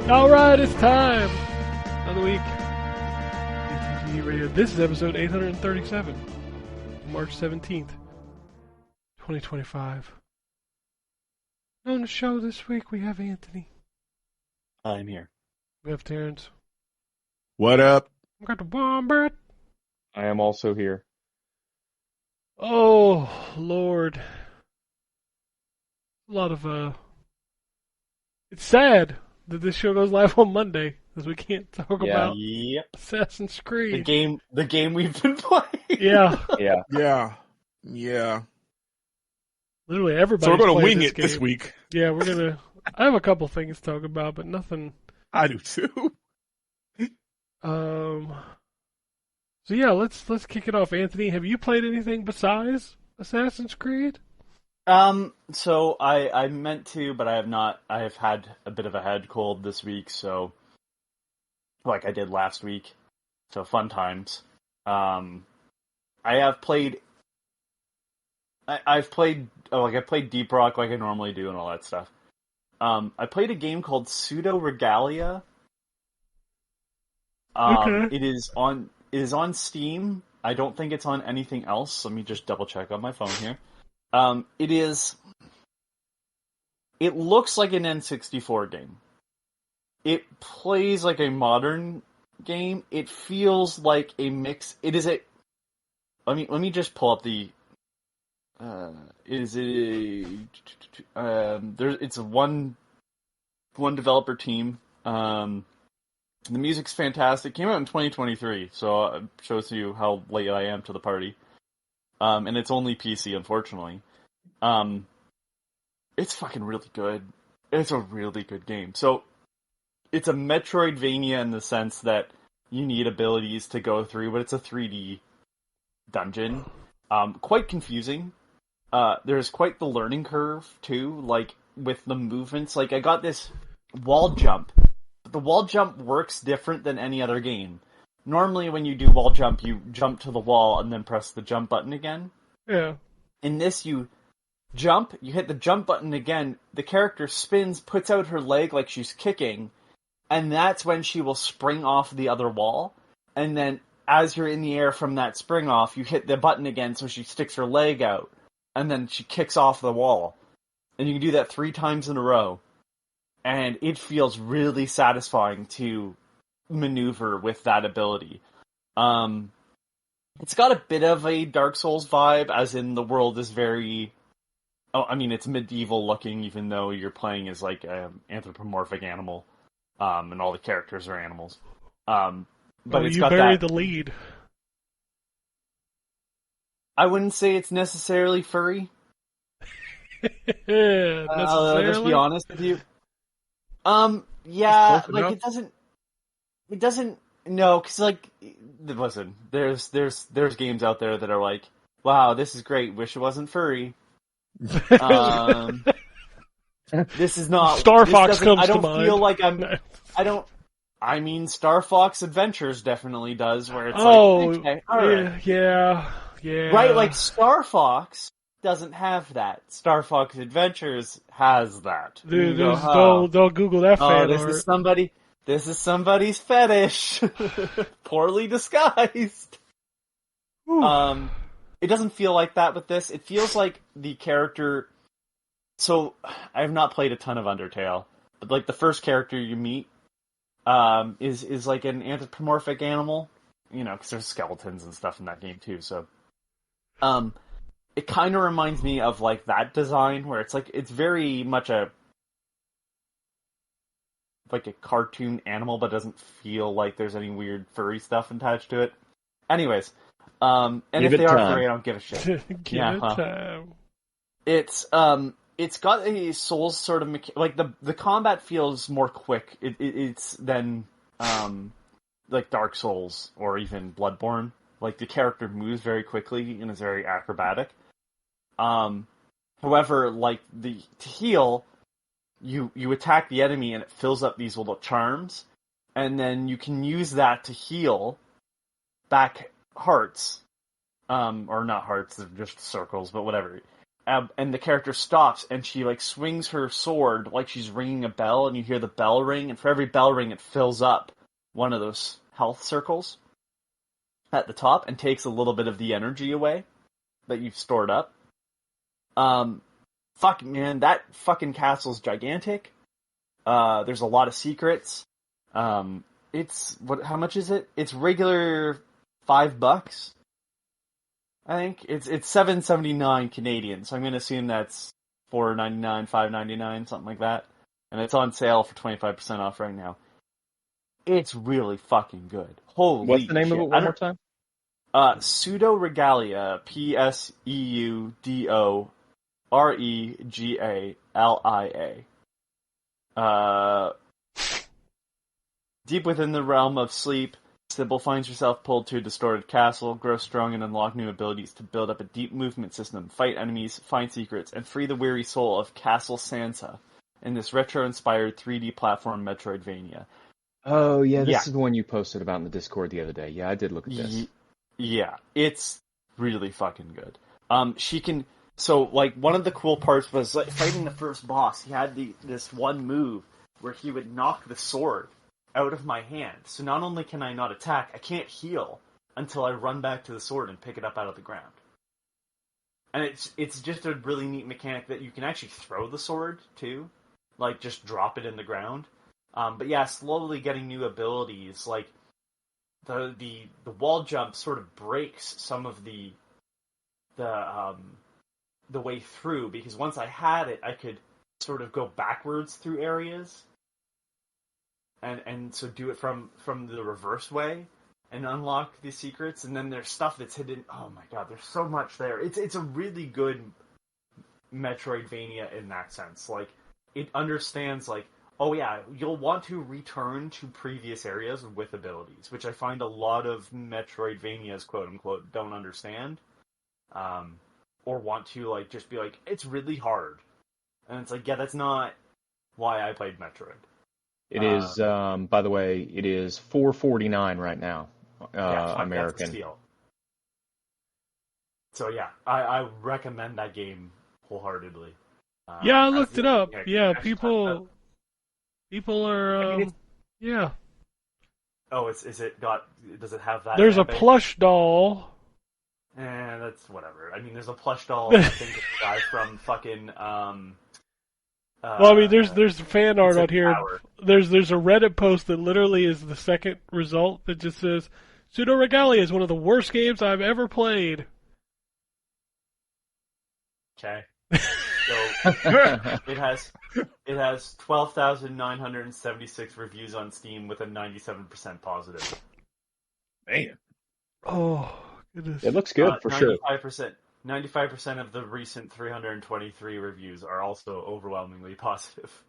Alright, it's time. Another week. ZTGD Radio. This is episode 837. March 17th, 2025. On the show this week, we have Anthony. I'm here. We have Terrence. What up? We got the Wombat. I am also here. Oh, Lord. A lot of, It's sad that this show goes live on Monday, because we can't talk about Assassin's Creed. The game we've been playing. Yeah. Yeah. Literally everybody. So we're going to wing it game. this week. Yeah, we're going to... I have a couple things to talk about, but nothing... I do too. So yeah, let's kick it off. Anthony, have you played anything besides Assassin's Creed? So I meant to, but I have not. I have had a bit of a head cold this week, so like I did last week. So fun times. I have played. I've played Deep Rock like I normally do and all that stuff. I played a game called Pseudo Regalia. Okay. It is on Steam. I don't think it's on anything else. Let me just double check on my phone here. It looks like an N64 game. It plays like a modern game. It feels like a mix. It is a. Let me just pull up the. It's a one developer team. The music's fantastic. It came out in 2023, so it shows you how late I am to the party. And it's only PC, unfortunately. It's fucking really good. It's a really good game. So, it's a Metroidvania in the sense that you need abilities to go through, but it's a 3D dungeon. Quite confusing. There's quite the learning curve, too, like, with the movements. Like, I got this wall jump. The wall jump works different than any other game. Normally, when you do wall jump, you jump to the wall and then press the jump button again. Yeah. In this, you jump, you hit the jump button again, the character spins, puts out her leg like she's kicking, and that's when she will spring off the other wall. And then, as you're in the air from that spring off, you hit the button again so she sticks her leg out, and then she kicks off the wall. And you can do that 3 times in a row. And it feels really satisfying to maneuver with that ability. It's got a bit of a Dark Souls vibe, as in the world is very... Oh, I mean, it's medieval looking, even though you're playing as like an anthropomorphic animal, and all the characters are animals. But it's you got buried that... the lead. I wouldn't say it's necessarily furry. Necessarily? Let's be honest with you. Yeah, like enough. it doesn't, no, cause like, listen, there's games out there that are like, wow, this is great, wish it wasn't furry. This is not, Star Fox comes I to don't mind. feel like I mean, Star Fox Adventures definitely does, where it's Oh, like, okay, alright. yeah. Right, like Star Star Fox doesn't have that. Star Fox Adventures has that. Dude, You go, don't Google that fan this art. This is somebody's fetish. Poorly disguised. It doesn't feel like that with this. It feels like the character... So, I have not played a ton of Undertale, but like the first character you meet is like an anthropomorphic animal. You know, because there's skeletons and stuff in that game too, so... It kind of reminds me of like that design, where it's like, it's very much like a cartoon animal, but doesn't feel like there's any weird furry stuff attached to it. Anyways, and Give if it they are time. furry, I don't give a shit. Give it time. It's got a Souls sort of like the combat feels more quick. It's than like Dark Souls or even Bloodborne. Like the character moves very quickly and is very acrobatic. However, like to heal, you attack the enemy and it fills up these little charms, and then you can use that to heal back hearts, or not hearts, they're just circles, but whatever. and the character stops, and she like swings her sword like she's ringing a bell, and you hear the bell ring, and for every bell ring, it fills up one of those health circles at the top, and takes a little bit of the energy away that you've stored up. Fuck, man, that fucking castle's gigantic. There's a lot of secrets. It's how much is it? It's regular $5. I think it's $7.79 Canadian, so I'm gonna assume that's $4.99, $5.99, something like that. And it's on sale for 25% off right now. It's really fucking good. Holy What's the name shit. of it one more time? Pseudo Regalia, PSEUDOREGALIA. Deep within the realm of sleep, Sybil finds herself pulled to a distorted castle, grow strong and unlock new abilities to build up a deep movement system, fight enemies, find secrets, and free the weary soul of Castle Sansa in this retro-inspired 3D platform Metroidvania. Oh, yeah, this is the one you posted about in the Discord the other day. Yeah, I did look at this. Yeah, it's really fucking good. She can... So, like, one of the cool parts was, like, fighting the first boss, he had this one move where he would knock the sword out of my hand. So not only can I not attack, I can't heal until I run back to the sword and pick it up out of the ground. And it's just a really neat mechanic that you can actually throw the sword, too. Like, just drop it in the ground. But yeah, slowly getting new abilities, like, the wall jump sort of breaks some of the way through, because once I had it, I could sort of go backwards through areas, and so do it from the reverse way, and unlock the secrets, and then there's stuff that's hidden. Oh my god, there's so much there. It's a really good Metroidvania in that sense. Like, it understands, like, oh yeah, you'll want to return to previous areas with abilities, which I find a lot of Metroidvanias, quote-unquote, don't understand. Or want to, like, just be like, it's really hard. And it's like, yeah, that's not why I played Metroid. It is, by the way, it is $4.49 right now, American. That's a steal. So yeah, I recommend that game wholeheartedly. Yeah, I looked it up. Yeah, people are, yeah. Oh, does it have that? There's a plush doll. That's whatever. I mean, there's a plush doll, I think, the guy from fucking, well, I mean, there's fan art out here. There's a Reddit post that literally is the second result that just says, Pseudo Regalia is one of the worst games I've ever played. Okay. So it has 12,976 reviews on Steam with a 97% positive. Man. Oh, goodness. It looks good for 95% of the recent 323 reviews are also overwhelmingly positive.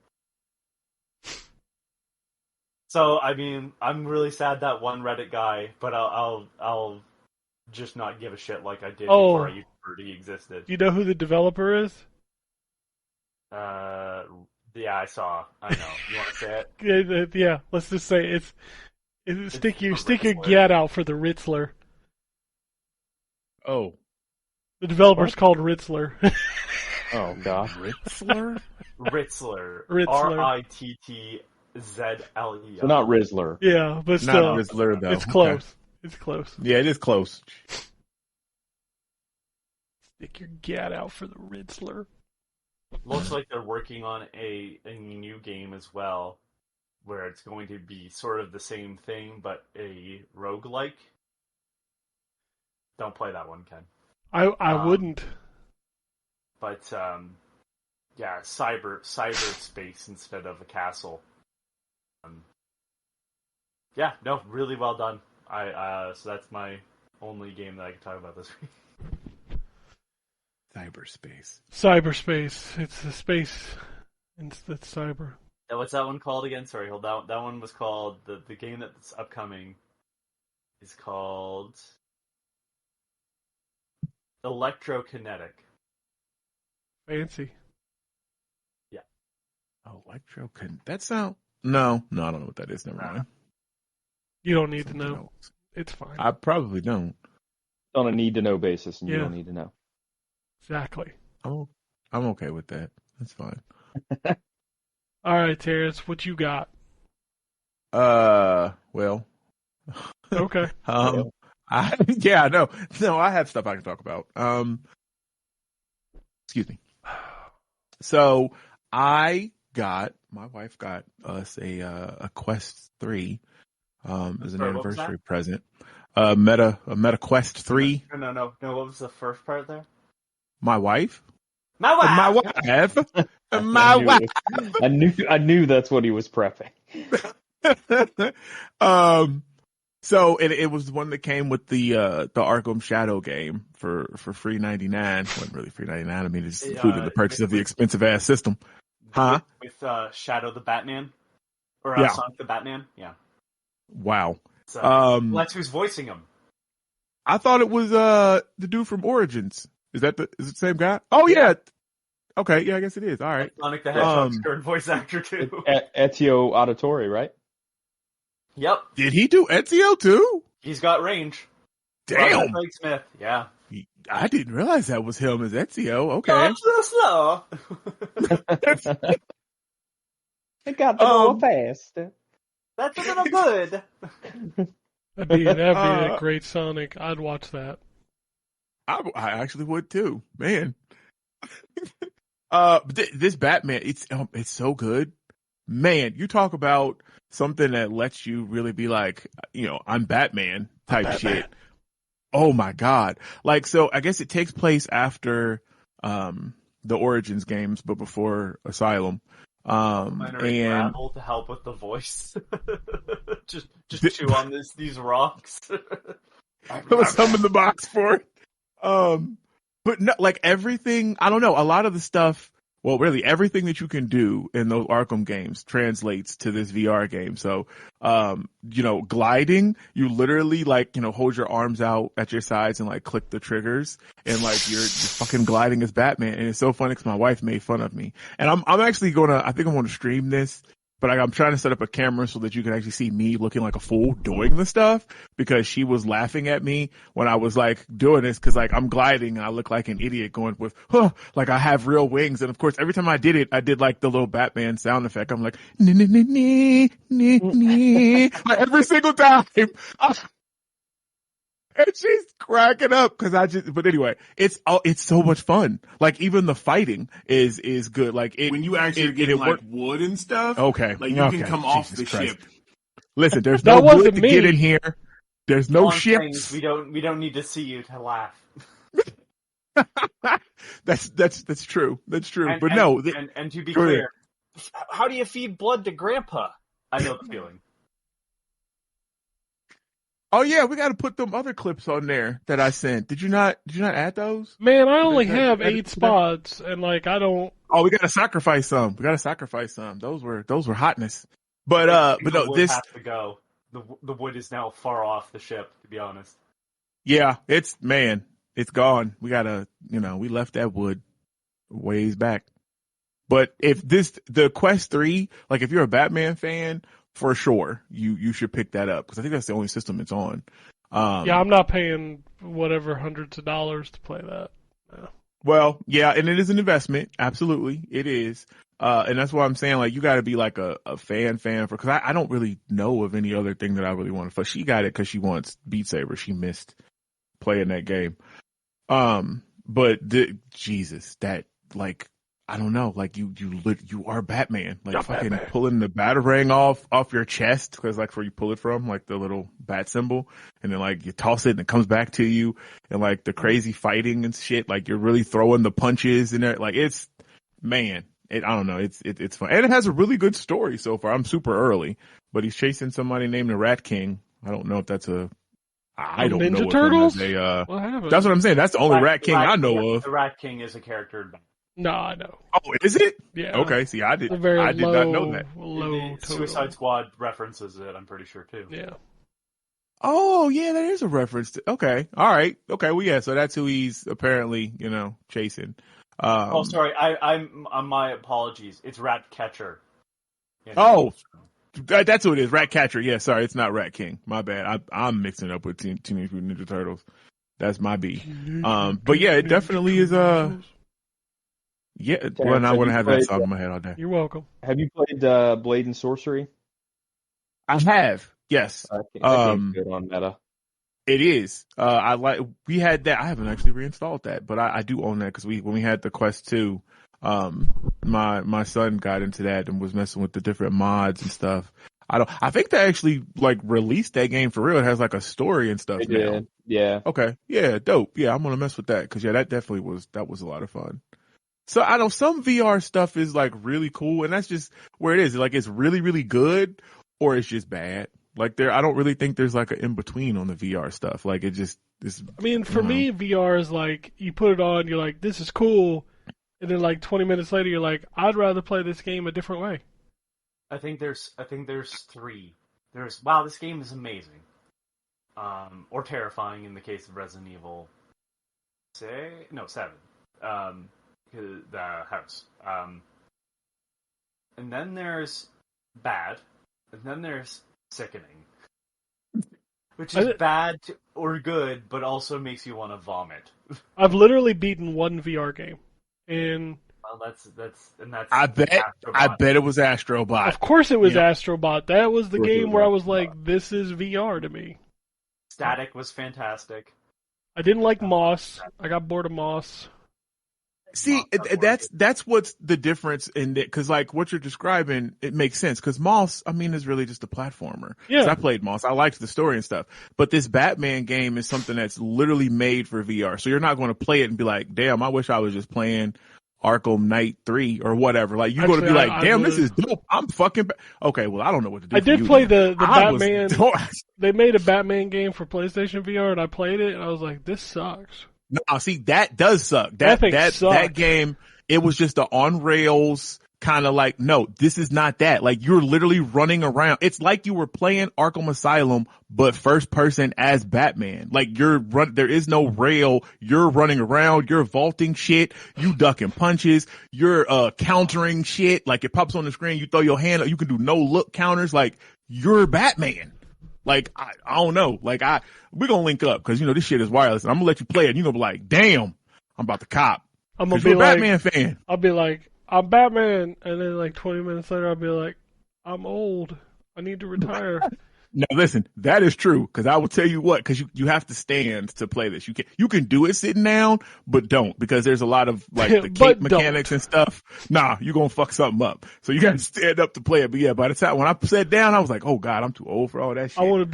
So, I mean, I'm really sad that one Reddit guy, but I'll just not give a shit like I did before I even heard he existed. Do you know who the developer is? Yeah, I saw. I know. You want to say it? Yeah, let's just say it's stick your get out for the Ritzler. Oh. The developer's called Ritzler. Oh, God. Ritzler? Ritzler. Ritzler. Ritzler. So not Rizzler. Yeah, but still. Not Rizzler, though. It's close. Okay. It's close. Yeah, it is close. Stick your gat out for the Ritzler. Looks like they're working on a new game as well, where it's going to be sort of the same thing, but a roguelike. Don't play that one, Ken. I wouldn't. But yeah, cyberspace instead of a castle. Yeah, no, really well done. So that's my only game that I can talk about this week. Cyberspace. It's the space. It's cyber. Yeah, what's that one called again? Sorry, hold on. That one was called the game that's upcoming is called Electrokinetic. Fancy. Yeah. That sound? No, I don't know what that is. Never mind. You don't need to know. It's fine. I probably don't. On a need-to-know basis, and you don't need to know. Exactly. I'm okay with that. That's fine. All right, Terrence, what you got? Well. Okay. No, I have stuff I can talk about. Excuse me. So my wife got us a Quest 3 as an anniversary present. A Meta Quest 3. No. What was the first part there? My wife. My wife. My wife. I knew that's what he was prepping. So it was the one that came with the Arkham Shadow game for free $99. Wasn't really free $99. I mean, it's included the purchase of the expensive ass system. Huh? With Shadow the Batman? Or yeah. Sonic the Batman? Yeah. Wow. So, that's who's voicing him. I thought it was the dude from Origins. Is it the same guy? Oh yeah. Okay, yeah, I guess it is. All right. Sonic the Hedgehog's current voice actor too. Ezio Auditore, right? Yep. Did he do Ezio too? He's got range. Damn. Craig Smith. Yeah. I didn't realize that was him as Ezio. Okay. That's slow. It got to go fast. That's a little good. That'd be a great Sonic. I'd watch that. I actually would too, man. This Batman, it's so good, man. You talk about something that lets you really be like, I'm Batman type shit. Oh my god! Like, so I guess it takes place after the Origins games, but before Asylum. And to help with the voice. just chew on these rocks. Put some in the box for it. But no, like everything, I don't know, a lot of the stuff, well, really everything that you can do in those Arkham games translates to this VR game. So, gliding, you literally hold your arms out at your sides and like click the triggers and like you're fucking gliding as Batman. And it's so funny because my wife made fun of me. And I'm actually I think I'm going to stream this, but I'm trying to set up a camera so that you can actually see me looking like a fool doing the stuff because she was laughing at me when I was like doing this because like I'm gliding and I look like an idiot going with, like I have real wings. And of course, every time I did it, I did like the little Batman sound effect. I'm like, like every single time. And she's cracking up but anyway, it's so much fun. Like even the fighting is good. Like when you actually get like wood and stuff. Okay. Like you can come off the ship. Listen, there's no wood to get in here. There's no ships. We don't need to see you to laugh. That's true. That's true. And to be clear, how do you feed blood to Grandpa? I know the feeling. Oh yeah, we got to put them other clips on there that I sent. Did you not add those? Man, I only have 8 spots, and like I don't. Oh, we got to sacrifice some. Those were hotness. But no, this has to go. The wood is now far off the ship. To be honest. Yeah, it's gone. We gotta, we left that wood ways back. But if the Quest 3, like if you're a Batman fan, for sure, you should pick that up because I think that's the only system it's on. I'm not paying whatever hundreds of dollars to play that. Yeah. Well, yeah, and it is an investment. Absolutely, it is. And that's why I'm saying like you got to be like a fan for because I don't really know of any other thing that I really want to. She got it because she wants Beat Saber. She missed playing that game. But Jesus, that like. I don't know, like you are Batman, like fucking Batman. Pulling the batarang off your chest, cause like where you pull it from, like the little bat symbol, and then like you toss it and it comes back to you, and like the crazy fighting and shit, like you're really throwing the punches in there, like I don't know, it's fun, and it has a really good story so far. I'm super early, but he's chasing somebody named the Rat King. I don't know if that's I don't Ninja know Turtles? What happened? That's what I'm saying. That's the only Rat King I know of. The Rat King is a character in Batman. No, I know. Oh, is it? Yeah. Okay. See, I did not know that. Low Suicide Squad references it. I'm pretty sure too. Yeah. Oh, yeah, that is a reference to. Okay. All right. Okay. Well, yeah. So that's who he's apparently, chasing. Sorry. I'm my apologies. It's Rat Catcher. Oh, that's who it is. Rat Catcher. Yeah. Sorry, it's not Rat King. My bad. I'm mixing it up with Teenage Mutant Ninja Turtles. That's my B. But yeah, it definitely is. Yeah, Terrence, well, I have want to you have that played, song in my head all day. You're welcome. have you played Blade and Sorcery? I have, yes. That game's good on meta. It is. We had that. I haven't actually reinstalled that, but I do own that because when we had the Quest 2, my son got into that and was messing with the different mods and stuff. I think they actually like released that game for real. It has like a story and stuff They now. did. Yeah. Okay. Yeah, dope. Yeah, I'm gonna mess with that because that definitely was a lot of fun. So I know some VR stuff is like really cool, and that's just where it is. Like it's really, really good, or it's just bad. Like I don't really think there's like an in between on the VR stuff. Like it just is. I mean, for me, VR is like you put it on, you're like, this is cool, and then like 20 minutes later, you're like, I'd rather play this game a different way. I think there's three. There's wow, this game is amazing, or terrifying in the case of Resident Evil. 7. The house. And then there's bad, and then there's sickening, which is bad or good, but also makes you want to vomit. I've literally beaten one VR game, and well, that's. I bet it was Astrobot. Of course, it was Astrobot. That was the game where I was like, "This is VR to me." Static was fantastic. I didn't like Moss. I got bored of Moss. See, that's what's the difference in it, because like what you're describing, it makes sense. Because Moss, I mean, is really just a platformer. Yeah, I played Moss. I liked the story and stuff. But this Batman game is something that's literally made for VR. So you're not going to play it and be like, "Damn, I wish I was just playing Arkham Knight 3 or whatever." Like you're going to be like, "Damn, this is dope. I'm fucking." Okay, well, I don't know what to do. I did play the Batman. They made a Batman game for PlayStation VR, and I played it, and I was like, "This sucks." No, see, that does suck. That game, it was just the on rails kind of like, no, this is not that. Like you're literally running around. It's like you were playing Arkham Asylum, but first person as Batman. Like there is no rail. You're running around. You're vaulting shit. You ducking punches. You're, countering shit. Like it pops on the screen. You throw your hand up. You can do no look counters. Like you're Batman. Like, I don't know. Like, we're gonna link up because, this shit is wireless. And I'm gonna let you play it. And you're gonna be like, damn, I'm about to cop. I'm gonna be like, Batman fan. I'll be like, I'm Batman. And then like 20 minutes later, I'll be like, I'm old. I need to retire. Now listen, that is true, because I will tell you what, because you have to stand to play this. You can do it sitting down, but don't, because there's a lot of like the cape mechanics and stuff. Nah, you're gonna fuck something up. So you got to stand up to play it. But yeah, by the time when I sat down, I was like, oh god, I'm too old for all that shit. I want to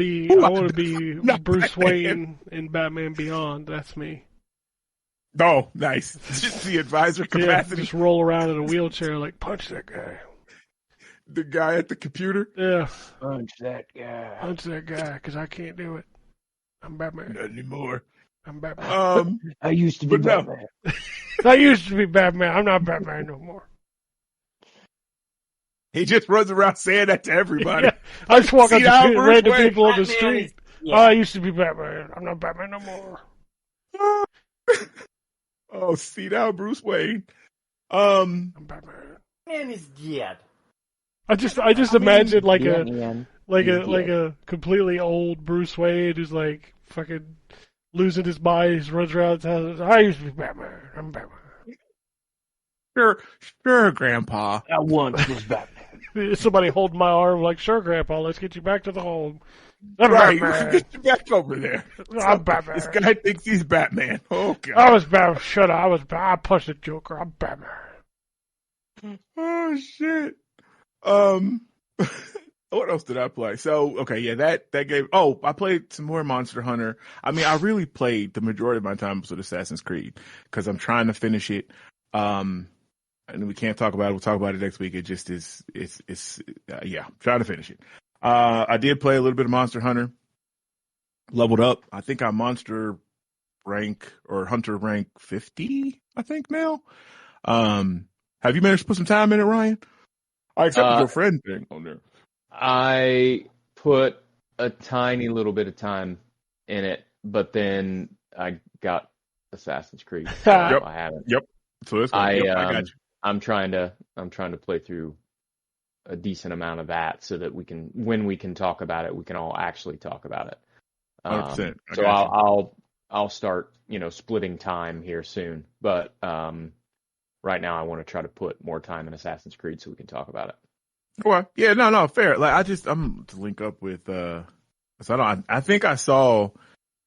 be Bruce Wayne in Batman Beyond. That's me. Oh, nice. Just the advisor capacity. Just roll around in a wheelchair like, punch that guy. The guy at the computer? Yeah. Punch that guy. Punch that guy, because I can't do it. I'm Batman. Not anymore. I'm Batman. I used to be Batman. I used to be Batman. I'm not Batman no more. He just runs around saying that to everybody. Yeah. I just walk up to random people on the street. Yeah. Oh, I used to be Batman. I'm not Batman no more. Oh, see now, Bruce Wayne. I'm Batman. Man is dead. I just imagine like a completely old Bruce Wayne who's like fucking losing his mind. He runs around his house. I used to be Batman. I'm Batman. Sure, Grandpa. I once was Batman. Somebody holding my arm like, sure, Grandpa, let's get you back to the home. I'm Batman. Get you back over there. I'm Batman. This guy thinks he's Batman. Oh god. I was Batman. Shut up. I punched the Joker. I'm Batman. Oh shit. What else did I play? So, okay, yeah, that game. Oh, I played some more Monster Hunter. I mean, I really played the majority of my time with Assassin's Creed because I'm trying to finish it. And we can't talk about it. We'll talk about it next week. It just is, yeah, I'm trying to finish it. I did play a little bit of Monster Hunter. Leveled up. I think I'm Monster rank or Hunter rank 50, I think now. Have you managed to put some time in it, Ryan? I accepted your friend thing on there. I put a tiny little bit of time in it, but then I got Assassin's Creed. So Yep. I haven't. Yep. So it's I got you. I'm trying to play through a decent amount of that so that when we can talk about it, we can all actually talk about it. 100%. So I'll start, splitting time here soon. But right now I want to try to put more time in Assassin's Creed so we can talk about it. Okay. Yeah, no, fair. Like I'm to link up with so I think I saw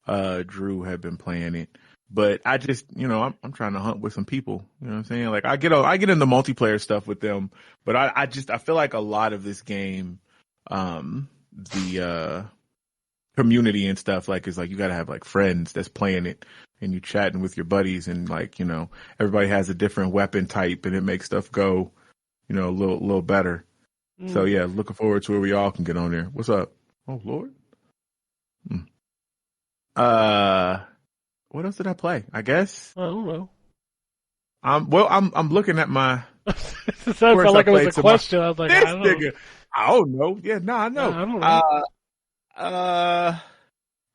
Drew had been playing it, but I just, I'm trying to hunt with some people, you know what I'm saying? Like I get into multiplayer stuff with them, but I feel like a lot of this game, the community and stuff, like, is like you gotta have like friends that's playing it and you chatting with your buddies, and like, everybody has a different weapon type and it makes stuff go, a little better. So yeah, looking forward to where we all can get on there. What's up? Oh Lord. What else did I play? I guess I don't know. I'm looking at my. It felt like it was a question. I was like, I don't know. I don't know. Yeah, no, I know. I don't know.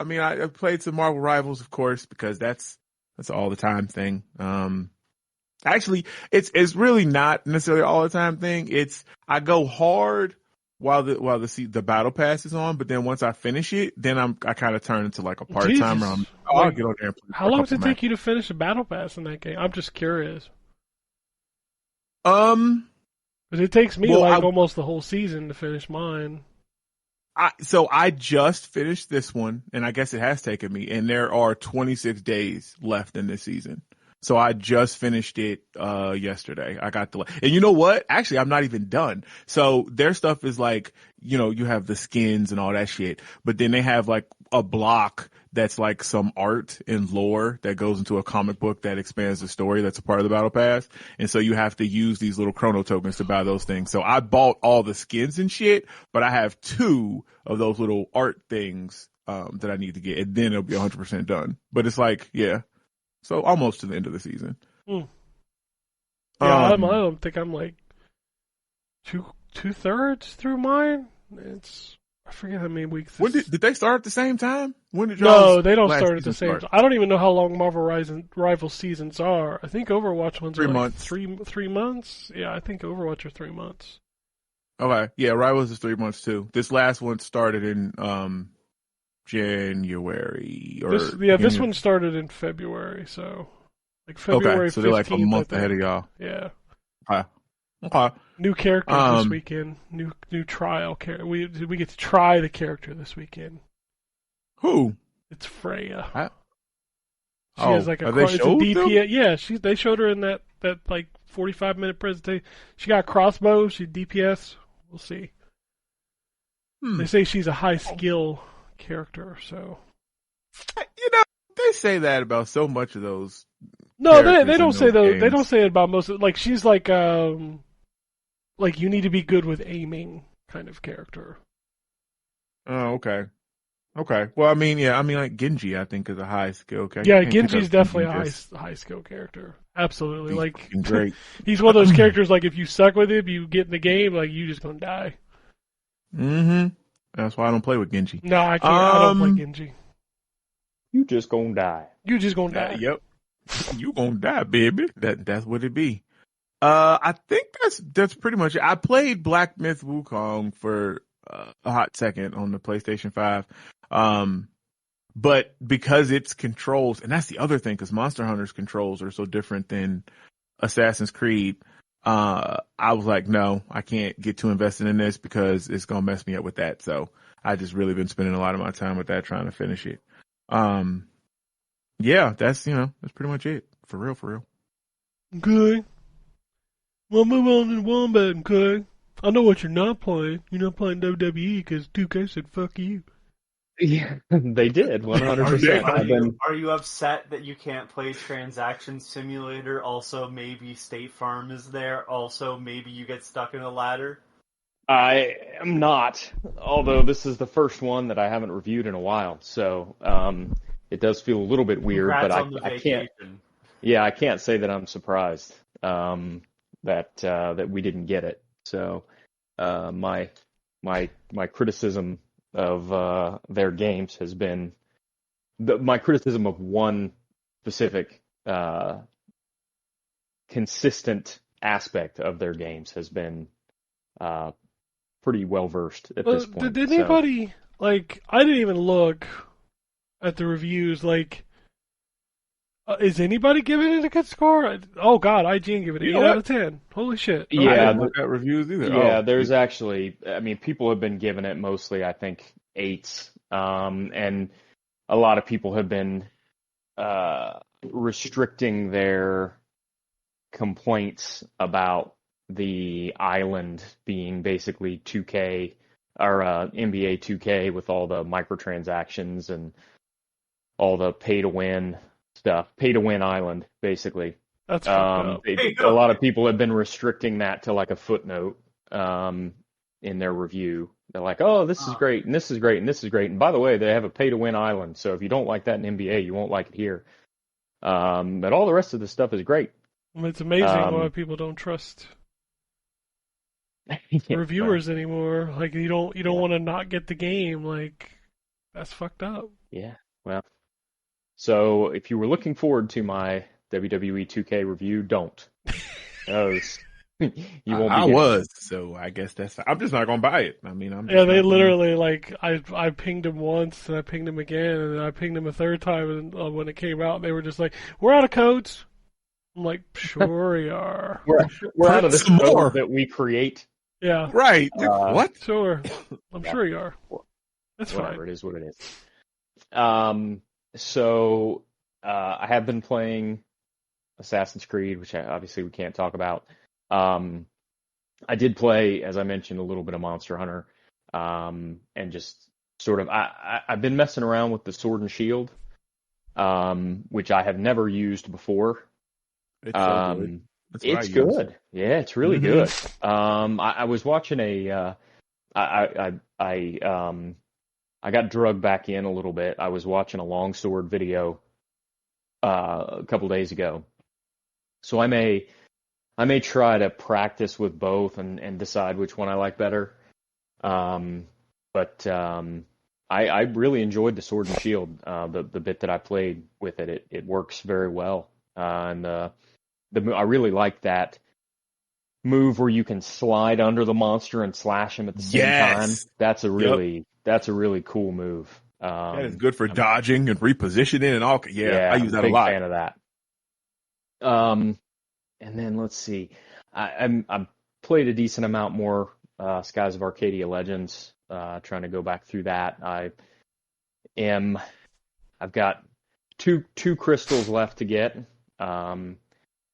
I mean, I played some Marvel Rivals, of course, because that's all the time thing. Actually, it's really not necessarily all the time thing. I go hard while the battle pass is on, but then once I finish it, then I kind of turn into like a part timer. I'll get on there. And play how long does it take you to finish a battle pass in that game? I'm just curious. Because it takes me almost the whole season to finish mine. So I just finished this one, and I guess it has taken me, and there are 26 days left in this season. So I just finished it yesterday. I got and you know what? Actually, I'm not even done. So their stuff is like, you have the skins and all that shit, but then they have like a block that's like some art and lore that goes into a comic book that expands the story that's a part of the battle pass. And so you have to use these little chrono tokens to buy those things. So I bought all the skins and shit, but I have 2 of those little art things that I need to get, and then it'll be 100% done. But it's like, yeah. So almost to the end of the season. Yeah, I don't think I'm like 2/3 through mine. I forget how many weeks. When did they start at the same time? When did No, they don't start at the same time. I don't even know how long Marvel Rival seasons are. I think Overwatch ones are 3 months. 3 months. Yeah, I think Overwatch are 3 months. Okay, yeah, Rivals is 3 months too. This last one started in January this one started in February, so like February. Okay, so they're like a month ahead of y'all. Yeah. Okay. New characters this weekend. New trial character. We get to try the character this weekend. Who? It's Freya. She Oh, has like a DPS. Yeah, they showed her in that like 45-minute presentation. She got crossbow. She DPS. We'll see. They say she's a high skill character. So they say that about so much of those. No, they don't say those. They don't say it about most. Like she's like you need to be good with aiming kind of character. Oh, okay. Okay. Well, I mean, like Genji, I think is a high skill character. Yeah, Genji's definitely a high skill character. Absolutely. He's like great. He's one of those characters. Like if you suck with him, you get in the game, like you just gonna die. Mm-hmm. That's why I don't play with Genji. No, I can't. I don't play Genji. You just gonna die. You just gonna die. Yep. You gonna die, baby. That's what it be. I think that's pretty much it. I played Black Myth Wukong for a hot second on the PlayStation 5. But because its controls, and that's the other thing, because Monster Hunter's controls are so different than Assassin's Creed, I was like, no, I can't get too invested in this because it's gonna mess me up with that. So I just really been spending a lot of my time with that, trying to finish it. Yeah, that's pretty much it. For real. Okay. Well, move on to Wombat, okay? I know what you're not playing. You're not playing WWE because 2K said fuck you. Yeah, they did, 100%. Are you upset that you can't play Transaction Simulator? Also, maybe State Farm is there. Also, maybe you get stuck in a ladder. I am not, although this is the first one that I haven't reviewed in a while, so it does feel a little bit weird. Congrats but I can't. Yeah, I can't say that I'm surprised that we didn't get it. So my criticism of their games has been my criticism of one specific consistent aspect of their games has been pretty well versed at this point. Did anybody I didn't even look at the reviews. Like, Is anybody giving it a good score? Oh God, IGN give it an 8 out of 10. Holy shit! I Yeah, didn't look at reviews either. yeah. Oh, There's actually, I mean, people have been giving it mostly, I think, 8s, and a lot of people have been restricting their complaints about the island being basically 2K or NBA 2K with all the microtransactions and all the pay to win stuff, pay to win island, basically. That's fucked up. A lot of people have been restricting that to like a footnote in their review. They're like, oh, this is great, and this is great, and this is great. And by the way, they have a pay to win island, so if you don't like that in NBA, you won't like it here. But all the rest of the stuff is great. It's amazing why people don't trust reviewers anymore. Like you don't want to not get the game. Like that's fucked up. Yeah. Well, so if you were looking forward to my WWE 2K review, don't. You won't. I was, so I guess that's. I'm just not gonna buy it. I mean, I'm. Just Yeah, they literally like I pinged him once and I pinged him again and then I pinged him a third time and when it came out they were just like, "We're out of codes." I'm like, "Sure you are." We're out of this code that we create. Yeah. Right. What? Sure. I'm sure you are. That's Whatever, fine. it is what it is. So I have been playing Assassin's Creed, which obviously we can't talk about. I did play, as I mentioned, a little bit of Monster Hunter, and just sort of I've been messing around with the Sword and Shield, which I have never used before. It's so good. It's good. Yeah, it's really good. I was watching I got drugged back in a little bit. I was watching a longsword video a couple days ago, so I may try to practice with both and decide which one I like better. But I really enjoyed the Sword and Shield. The bit that I played with it works very well. And I really like that move where you can slide under the monster and slash him at the same time. That's a really cool move. That is good for dodging and repositioning and all. Yeah, I use that a lot. Big fan of that. And then let's see, I played a decent amount more Skies of Arcadia Legends. Trying to go back through that. I've got two crystals left to get.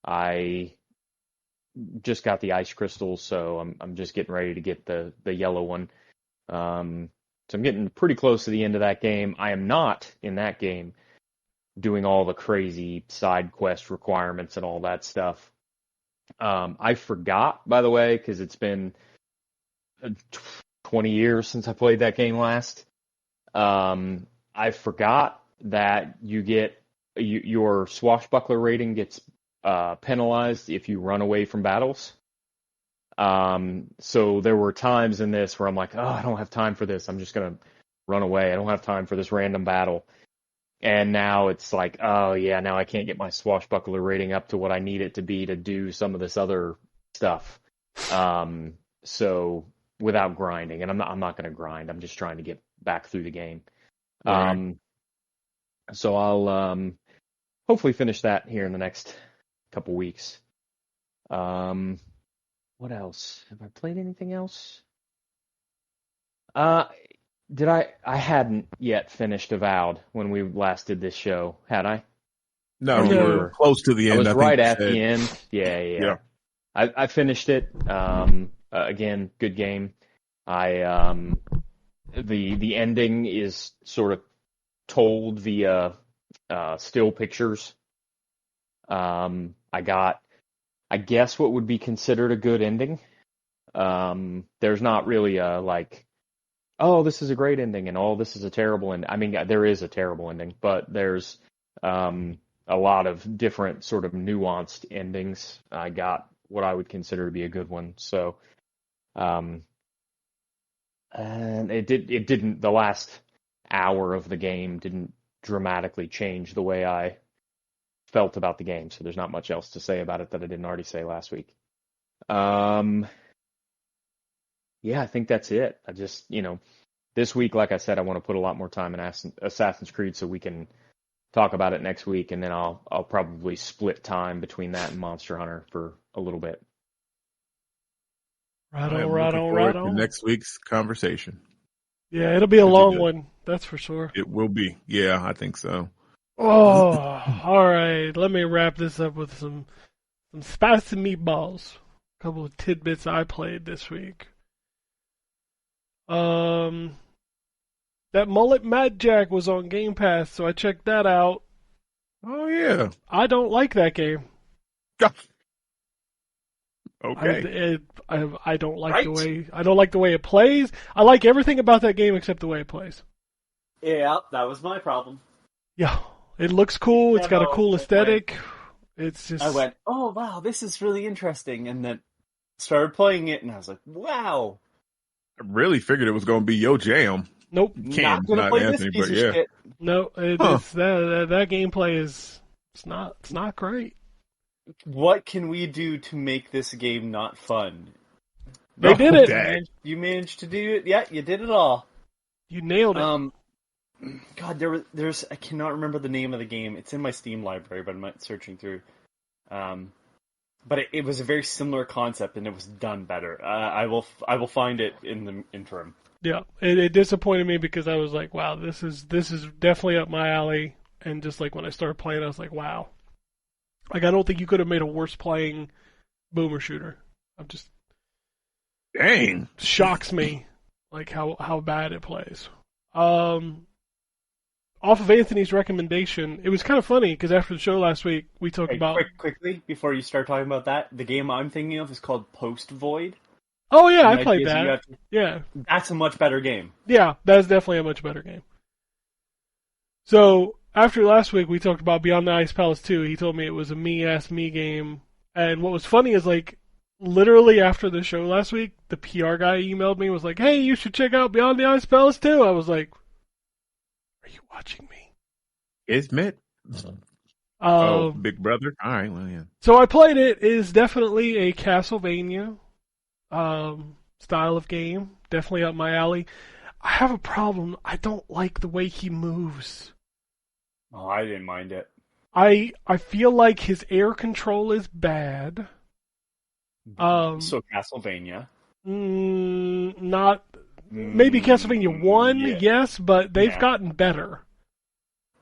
I just got the ice crystals, so I'm just getting ready to get the yellow one. So I'm getting pretty close to the end of that game. I am not in that game doing all the crazy side quest requirements and all that stuff. I forgot, by the way, because it's been 20 years since I played that game last. I forgot that you get your swashbuckler rating gets penalized if you run away from battles. So there were times in this where I'm like, oh, I don't have time for this. I'm just going to run away. I don't have time for this random battle. And now it's like, oh yeah, now I can't get my swashbuckler rating up to what I need it to be to do some of this other stuff. So without grinding, and I'm not going to grind. I'm just trying to get back through the game. Right. So I'll hopefully finish that here in the next couple weeks. What else? Have I played anything else? I hadn't yet finished Avowed when we last did this show, had I? No, you were close to the end. I was right at the end. Yeah. I finished it. Again, good game. The ending is sort of told via still pictures. I got, I guess, what would be considered a good ending. There's not really a like, oh, this is a great ending and oh, this is a terrible ending. I mean, there is a terrible ending, but there's a lot of different sort of nuanced endings. I got what I would consider to be a good one. So, and it didn't, the last hour of the game didn't dramatically change the way I felt about the game. So there's not much else to say about it that I didn't already say last week. Yeah, I think that's it. I just, this week, like I said, I want to put a lot more time in Assassin's Creed so we can talk about it next week, and then I'll probably split time between that and Monster Hunter for a little bit. Right I'm on, looking right on, forward right to on. next week's conversation. Yeah, it'll be a long one. That's for sure. It will be. Yeah, I think so. Oh, all right. Let me wrap this up with some spicy meatballs. A couple of tidbits I played this week. That Mullet Mad Jack was on Game Pass, so I checked that out. Oh yeah. I don't like that game. Okay. I don't like the way it plays. I like everything about that game except the way it plays. Yeah, that was my problem. Yeah, it looks cool. It's got a cool aesthetic. It's just. I went, oh wow, this is really interesting, and then started playing it, and I was like, wow. I really figured it was going to be your jam. Nope. Not gonna play Anthony, this piece but of shit. No, it's that gameplay is it's not great. What can we do to make this game not fun? They did it. Dang. You managed to do it. Yeah, you did it all. You nailed it. God, there's I cannot remember the name of the game. It's in my Steam library, but I'm not searching through. But it was a very similar concept, and it was done better. I will find it in the interim. Yeah, it disappointed me because I was like, wow, this is definitely up my alley. And just like when I started playing, I was like, wow. Like I don't think you could have made a worse playing boomer shooter. I'm just Dang. shocks me like how bad it plays. Off of Anthony's recommendation, it was kind of funny because after the show last week, we talked about... Quickly, before you start talking about that, the game I'm thinking of is called Post Void. Oh, yeah, I played that. Yeah. That's a much better game. Yeah, that's definitely a much better game. So, after last week, we talked about Beyond the Ice Palace 2. He told me it was a me game. And what was funny is, like, literally after the show last week, the PR guy emailed me and was like, hey, you should check out Beyond the Ice Palace 2. I was like... Are you watching me? Ismet? Big Brother? All right, well, yeah. So I played it. It is definitely a Castlevania style of game. Definitely up my alley. I have a problem. I don't like the way he moves. Oh, I didn't mind it. I feel like his air control is bad. So Castlevania. Not... Maybe Castlevania 1, yes, but they've gotten better.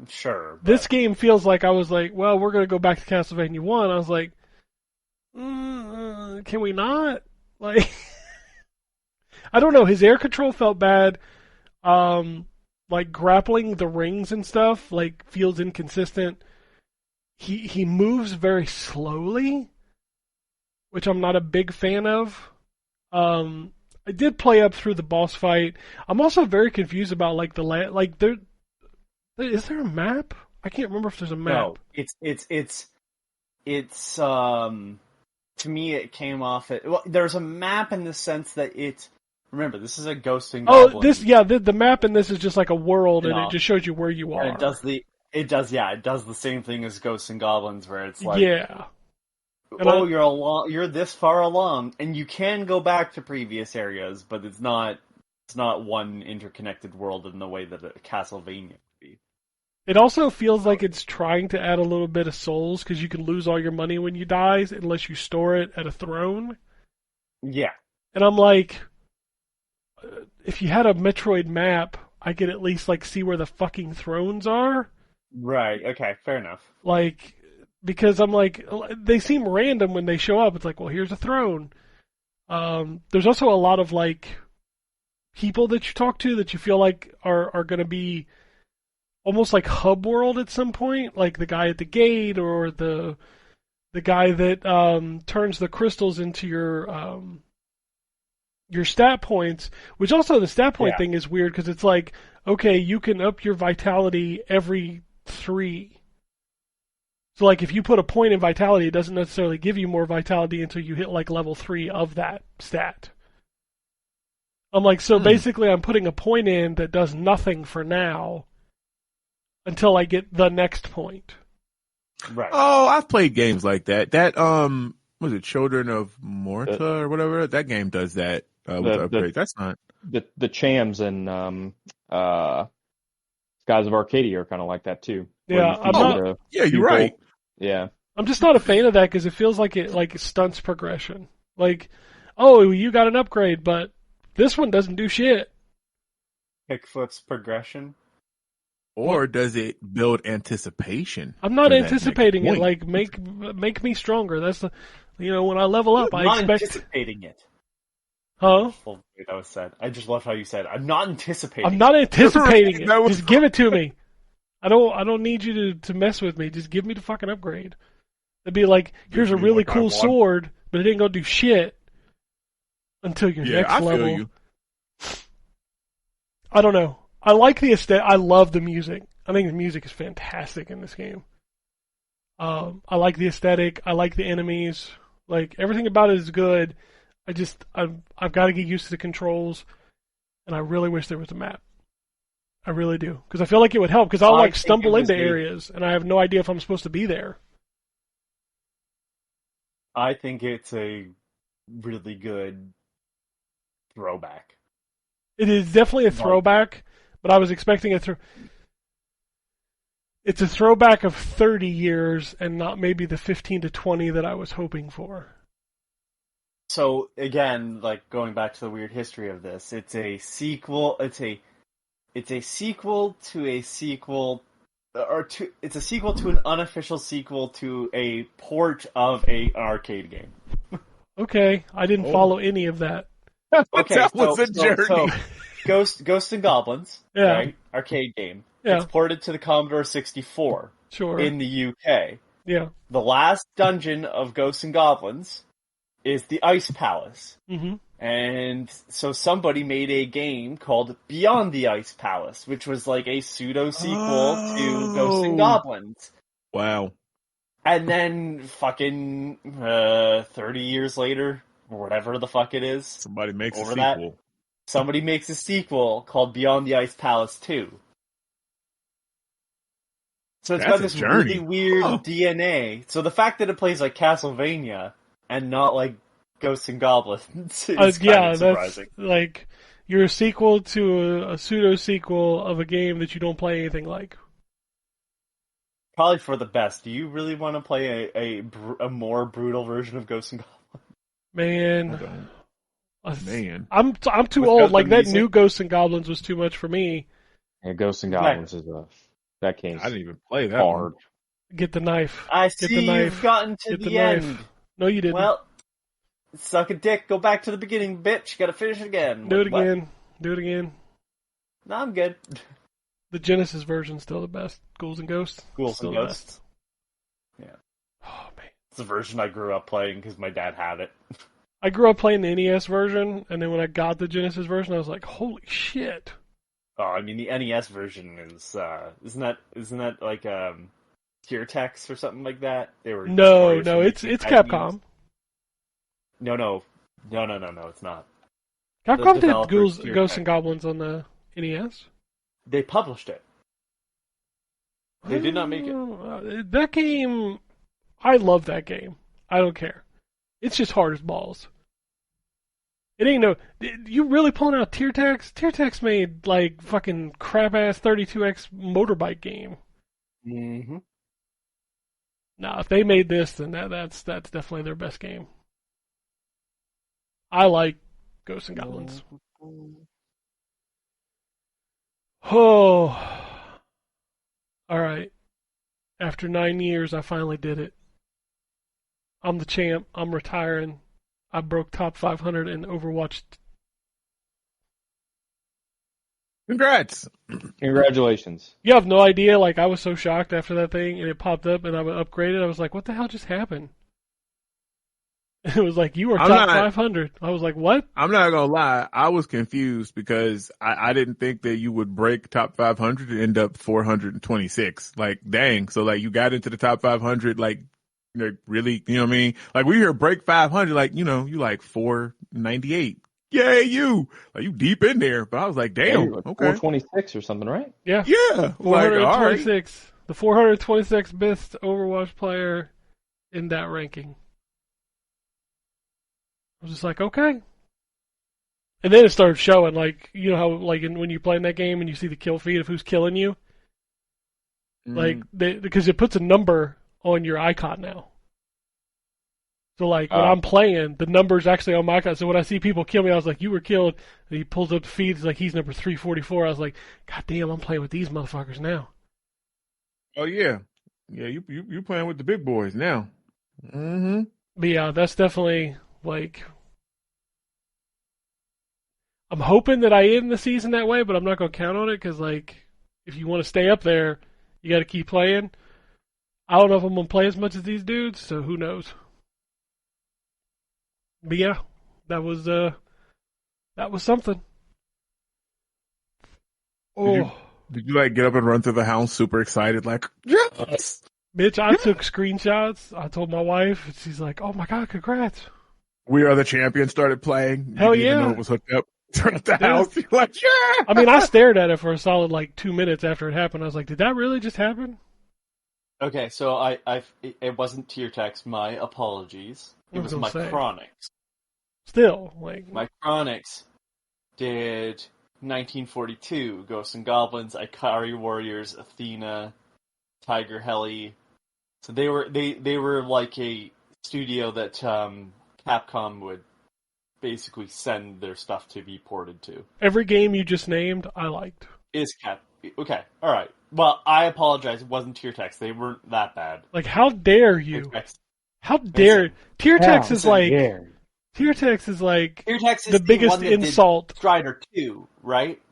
Sure. But... This game feels like I was like, well, we're going to go back to Castlevania 1. I was like, can we not? Like, I don't know. His air control felt bad. Like, grappling the rings and stuff, like, feels inconsistent. He moves very slowly, which I'm not a big fan of. I did play up through the boss fight. I'm also very confused about like is there a map? I can't remember if there's a map. No, it's to me it came off well, there's a map in the sense that remember, this is a Ghosts and Goblins. The map in this is just like a world and it just shows you where you are. And it does the same thing as Ghosts and Goblins where it's like you're this far along, and you can go back to previous areas, but it's not one interconnected world in the way that a Castlevania would be. It also feels like it's trying to add a little bit of souls, because you can lose all your money when you die, unless you store it at a throne. Yeah. And I'm like, if you had a Metroid map, I could at least like see where the fucking thrones are. Right, okay, fair enough. Like... Because I'm like, they seem random when they show up. It's like, well, here's a throne. There's also a lot of like people that you talk to that you feel like are going to be almost like hub world at some point, like the guy at the gate or the guy that turns the crystals into your stat points. Which also the stat point thing is weird because it's like, okay, you can up your vitality every 3. So, like, if you put a point in vitality, it doesn't necessarily give you more vitality until you hit, like, level 3 of that stat. I'm like, so basically I'm putting a point in that does nothing for now until I get the next point. Right. Oh, I've played games like that. That, was it Children of Morta or whatever? That game does that with upgrades. That's not... The Chams and Skies of Arcadia are kind of like that, too. Yeah, I'm not. Yeah, you're right. Yeah. I'm just not a fan of that because it feels like it stunts progression. Like, oh, you got an upgrade, but this one doesn't do shit. Kickflip's progression. Or does it build anticipation? I'm not anticipating it. Like, make me stronger. That's the, when I level up, I expect. Anticipating it. Huh? That was said. I just love how you said, "I'm not anticipating." I'm not anticipating it. Just give it to me. I don't need you to mess with me. Just give me the fucking upgrade. It'd be like, here's a really cool sword, but it ain't gonna do shit until your next level. Feel you. I don't know. I like the aesthetic. I love the music. I think the music is fantastic in this game. I like the aesthetic. I like the enemies. Like, everything about it is good. I've got to get used to the controls, and I really wish there was a map. I really do, because I feel like it would help. Because I'll stumble into areas, and I have no idea if I'm supposed to be there. I think it's a really good throwback. It is definitely a throwback, but I was expecting it's a throwback of 30 years and not maybe the 15 to 20 that I was hoping for. So again, like, going back to the weird history of this, it's a sequel. It's a sequel to a sequel, it's a sequel to an unofficial sequel to a port of an arcade game. Okay, I didn't follow any of that. Okay, that was a journey. Ghosts and Goblins, right? Arcade game. Yeah. It's ported to the Commodore 64. Sure. In the UK. Yeah. The last dungeon of Ghosts and Goblins is the Ice Palace. Mm-hmm. And so somebody made a game called Beyond the Ice Palace, which was like a pseudo-sequel to Ghosts and Goblins. Wow. And then fucking 30 years later, or whatever the fuck it is. Somebody makes a sequel. Somebody makes a sequel called Beyond the Ice Palace 2. So it's got this really weird DNA. So the fact that it plays like Castlevania and not like Ghosts and Goblins is kind of surprising. That's like, you're a sequel to a pseudo-sequel of a game that you don't play anything like. Probably for the best. Do you really want to play a more brutal version of Ghosts and Goblins? Man, I'm too old. Like, that new Ghosts and Goblins was too much for me. Yeah, Ghosts and Goblins is that game's I didn't even play that hard. Get the knife. I see you've gotten to the end. No, you didn't. Well, suck a dick. Go back to the beginning, bitch. Gotta finish it again. Do it again. Do it again. No, I'm good. The Genesis version's still the best. Ghouls and Ghosts. Ghouls and Ghosts. Yeah. Oh, man. It's the version I grew up playing because my dad had it. I grew up playing the NES version, and then when I got the Genesis version, I was like, holy shit. Oh, I mean, the NES version is, isn't that like, Teartex or something like that? They were No, it's Capcom. No, it's not. Capcom did Ghosts and Goblins on the NES. They published it. They did not make it. That game, I love that game. I don't care. It's just hard as balls. It ain't you really pulling out Teartex? Teartex made, like, fucking crap-ass 32X motorbike game. Mm-hmm. Nah, if they made this, then that's definitely their best game. I like Ghosts and Goblins. Oh. Alright. After 9 years, I finally did it. I'm the champ. I'm retiring. I broke top 500 in Overwatch. Congrats! Congratulations. You have no idea. Like, I was so shocked after that thing, and it popped up, and I upgraded. I was like, what the hell just happened? It was like, you were top 500. I was like, what? I'm not going to lie. I was confused because I didn't think that you would break top 500 and end up 426. Like, dang. So, like, you got into the top 500, like, really, you know what I mean? Like, we hear break 500, like, you like 498. Yay, you! Like, you deep in there. But I was like, damn, like okay. 426 or something, right? Yeah. Yeah. 426. Like, the 426th best Overwatch player in that ranking. I was just like, okay. And then it started showing, like, you know how, like, when you play in that game and you see the kill feed of who's killing you? Like, because it puts a number on your icon now. So, like, when I'm playing, the number's actually on my icon. So when I see people kill me, I was like, you were killed. And he pulls up the feed. It's like, he's number 344. I was like, God damn, I'm playing with these motherfuckers now. Oh, yeah. Yeah, you playing with the big boys now. Mm-hmm. But yeah, that's definitely, like... I'm hoping that I end the season that way, but I'm not going to count on it because, like, if you want to stay up there, you got to keep playing. I don't know if I'm going to play as much as these dudes, so who knows. But yeah, that was something. Oh, did you like get up and run through the house super excited, like, yes? Bitch, I took screenshots. I told my wife, and she's like, "Oh my god, congrats!" We Are the Champions started playing. Hell you yeah! Even know it was hooked up. Turn up the house. You're like, yeah. I mean, I stared at it for a solid like 2 minutes after it happened. I was like, "Did that really just happen?" Okay, so it wasn't tier text. My apologies. It was Micronics. Still, like Micronics did 1942, Ghosts and Goblins, Ikari Warriors, Athena, Tiger Heli. So they were like a studio that Capcom would basically send their stuff to be ported to. Every game you just named, I liked. Okay, all right. Well, I apologize. It wasn't tier text. They weren't that bad. Like, how dare you? How dare tier text is like tier text is like the biggest insult. Strider 2, right?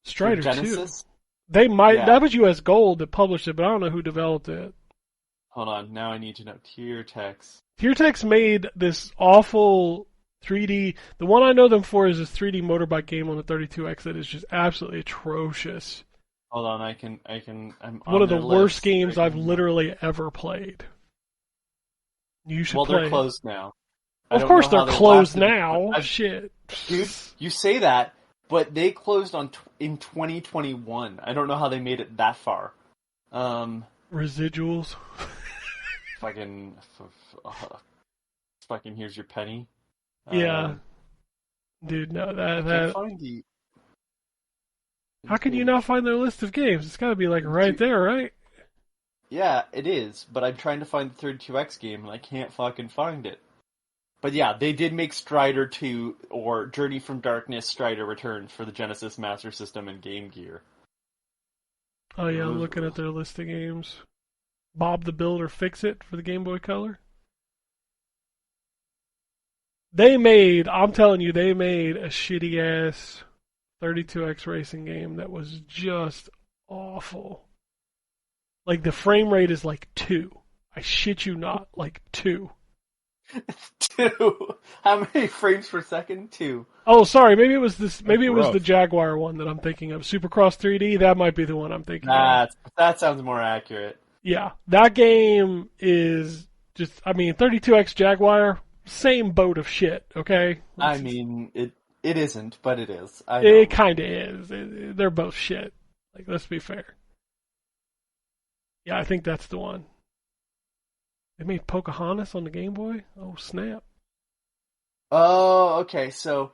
Strider 2. They might that was US Gold that published it, but I don't know who developed it. Hold on, now I need to know tier text. Tier text made this awful 3D. The one I know them for is this 3D motorbike game on the 32X that is just absolutely atrocious. Hold on, I'm one of the worst games I've literally ever played. You should play. Well, they're closed now. Of course they're closed now. Shit. Dude, you say that, but they closed in 2021. I don't know how they made it that far. Residuals. Fucking here's your penny. Yeah. Dude, no, that... Can't find the... How can you not find their list of games? It's gotta be like right there, right? Yeah, it is, but I'm trying to find the 32X game and I can't fucking find it. But yeah, they did make Strider 2 or Journey from Darkness Strider Returns for the Genesis Master System and Game Gear. Oh yeah, I'm looking at their list of games. Bob the Builder Fix-It for the Game Boy Color. I'm telling you, they made a shitty ass 32X racing game that was just awful. Like, the frame rate is like 2. I shit you not, like 2. 2? How many frames per second? 2. Oh, sorry, maybe it was this. Maybe it was the Jaguar one that I'm thinking of. Supercross 3D, that might be the one I'm thinking of. That sounds more accurate. Yeah, that game is just, 32X Jaguar, same boat of shit, okay? It isn't, but it is. It kind of is. They're both shit. Like, let's be fair. Yeah, I think that's the one. They made Pocahontas on the Game Boy? Oh, snap. Oh, okay, so,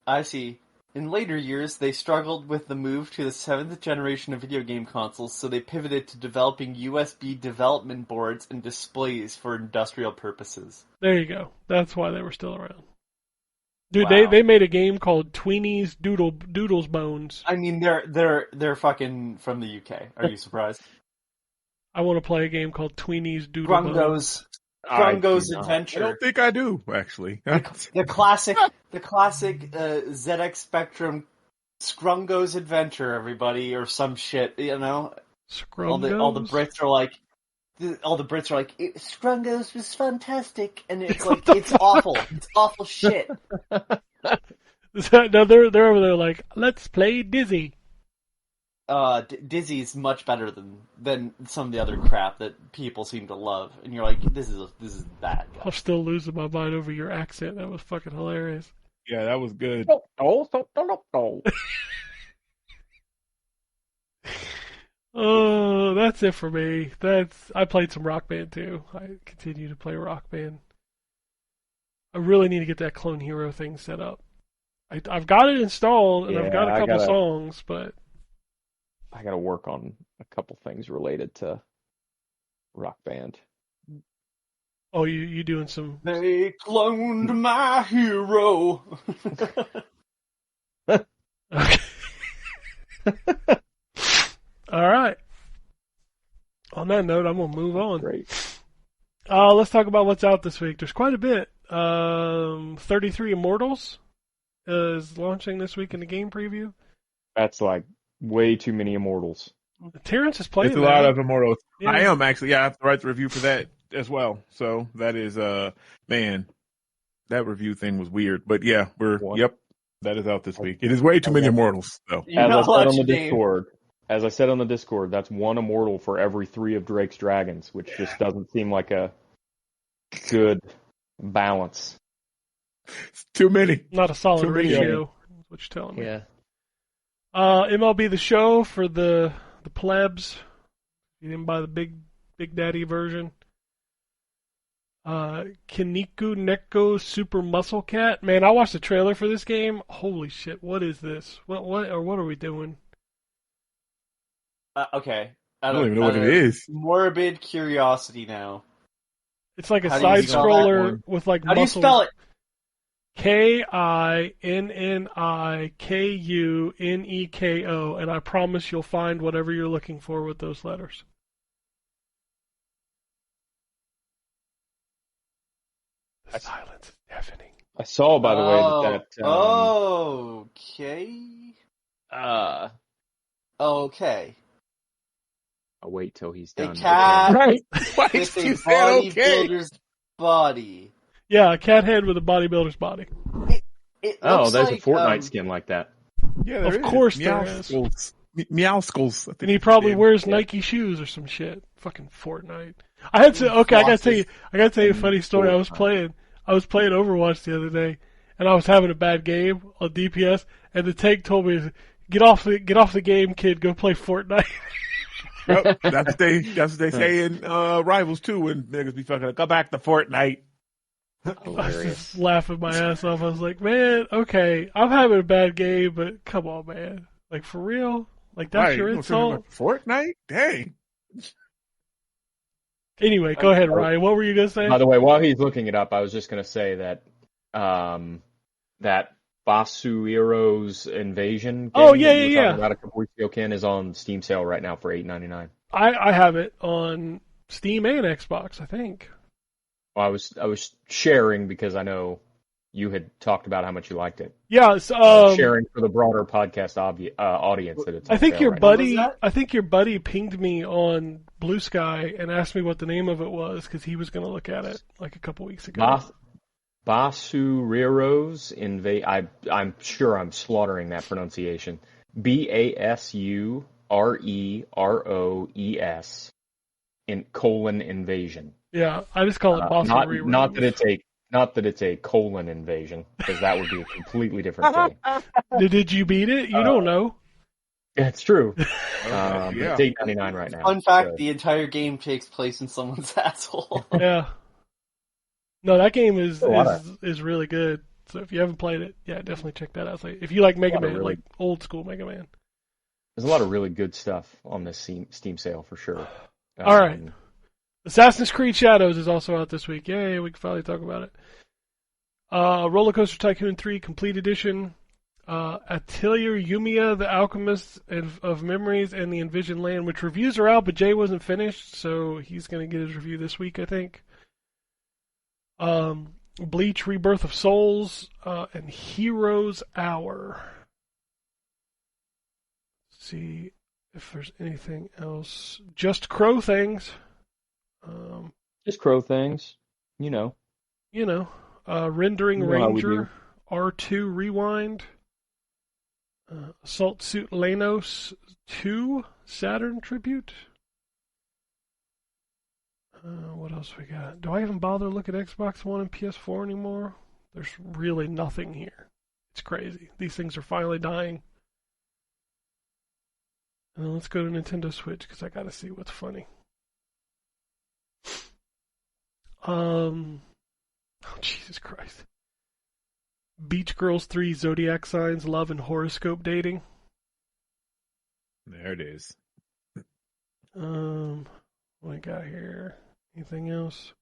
I see. In later years, they struggled with the move to the 7th generation of video game consoles, so they pivoted to developing USB development boards and displays for industrial purposes. There you go. That's why they were still around. Dude, wow. they made a game called Tweeny's Doodles Bones. I mean, they're fucking from the UK. Are you surprised? I want to play a game called Tweeny's Doodle Bones. Grungo's Adventure. I don't think I do, actually. The classic ZX Spectrum Scrungo's Adventure, everybody, or some shit, you know? Scrungos? All the Brits are like, Scrungos was fantastic, and it's like, it's awful. It's awful shit. No, they're over there like, let's play Dizzy. Dizzy's much better than some of the other crap that people seem to love, and you're like, this is bad. I'm still losing my mind over your accent. That was fucking hilarious. Yeah, that was good. No. Oh, that's it for me. I played some Rock Band too. I continue to play Rock Band. I really need to get that Clone Hero thing set up. I've got it installed and I've got a couple songs, but I got to work on a couple things related to Rock Band. Oh, you doing some? They cloned my hero. Okay. All right. On that note, I'm gonna move on. Great. Let's talk about what's out this week. There's quite a bit. 33 Immortals is launching this week in the game preview. That's like way too many Immortals. Terrence is playing. It's a lot of Immortals. Yeah. I am actually. Yeah, I have to write the review for that as well. So that is, man, that review thing was weird. But yeah, yep, that is out this week. It is way too many Immortals, though. As I said on the Discord, that's one Immortal for every 3 of Drake's Dragons, which just doesn't seem like a good balance. It's too many. Not a solid Too many. ratio. That's what you're telling me. Yeah. MLB The Show for the plebs. You didn't buy the Big Daddy version. Kiniku Neko Super Muscle Cat. Man, I watched the trailer for this game. Holy shit! What is this? What are we doing? Okay. I don't even know what it is. Morbid curiosity now. It's like a How do you side spell that scroller one? with like How do you muscles. spell it? KINNIKUNEKO, and I promise you'll find whatever you're looking for with those letters. The silence is deafening. I saw, by the way, that okay. Okay. Okay. I'll wait till he's A done. cat Right? Why with you a said okay? bodybuilder's body. Yeah, a cat head with a bodybuilder's body. It Oh, looks there's like, a Fortnite skin like that. Yeah, there Of is. course there is. Meowskulls. I think And he it's probably named. wears Nike shoes or some shit. Fucking Fortnite. I had to. Okay, I gotta tell you a funny story. I was playing Overwatch the other day, and I was having a bad game on DPS, and the tank told me, "Get off the game, kid. Go play Fortnite." Yep, that's what they say in Rivals too. When niggas be fucking, go back to Fortnite. I was just laughing my ass off. I was like, "Man, okay, I'm having a bad game, but come on, man. Like for real? Like that's Right, your you gonna tell me insult?" about Fortnite? Dang. Anyway, go ahead, Ryan. What were you gonna say? By the way, while he's looking it up, I was just going to say that that Basuiro's Invasion game Oh, yeah, that you were yeah, talking about a couple weeks ago, Ken, is on Steam sale right now for $8.99. I have it on Steam and Xbox, I think. Well, I was sharing because I know you had talked about how much you liked it. Yeah, Sharing for the broader podcast audience that it's. I think on your sale right buddy. What was that? I think your buddy pinged me on Blue Sky and asked me what the name of it was because he was going to look at it like a couple weeks ago. now. Basuiro's I'm sure I'm slaughtering that pronunciation. BASUREROES Invasion. Yeah, I just call it Boss Not that it's a colon invasion, because that would be a completely different thing. Did you beat it? You don't know. It's true. Yeah. It's $8.99 right now. Fun fact: so- the entire game takes place in someone's asshole. Yeah. No, that game is A lot of- is really good. So if you haven't played it, yeah, definitely check that out. So if you like Mega lot of Man, really- like old school Mega Man. There's a lot of really good stuff on this Steam sale for sure. All right. Assassin's Creed Shadows is also out this week. Yay, we can finally talk about it. Roller Coaster Tycoon 3 Complete Edition. Atelier Yumiya, The Alchemist of Memories, and the Envisioned Land, which reviews are out, but Jay wasn't finished, so he's going to get his review this week, I think. Bleach Rebirth of Souls, and Heroes Hour. Let's see if there's anything else. Just Crow Things. Just crow things, you know. Rendering You know how we Ranger, R2 Rewind, Assault Suit Lanos 2 Saturn Tribute. What else we got? Do I even bother to look at Xbox One and PS4 anymore? There's really nothing here. It's crazy. These things are finally dying. And then let's go to Nintendo Switch because I gotta see what's funny. Oh, Jesus Christ. Beach Girls 3 Zodiac Signs, Love and Horoscope Dating. There it is. What I got here? Anything else?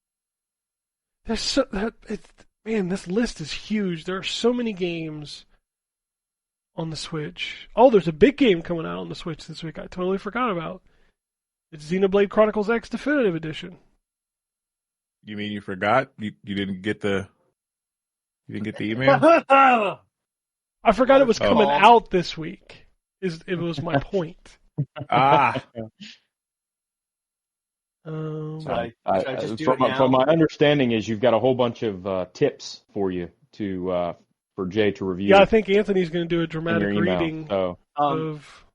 Man, this list is huge. There are so many games on the Switch. Oh, there's a big game coming out on the Switch this week. I totally forgot about. It's Xenoblade Chronicles X Definitive Edition. You mean you forgot? You didn't get the email? I forgot it was coming out this week. It was my point. From my understanding is you've got a whole bunch of tips for you for Jay to review. Yeah, I think Anthony's going to do a dramatic reading of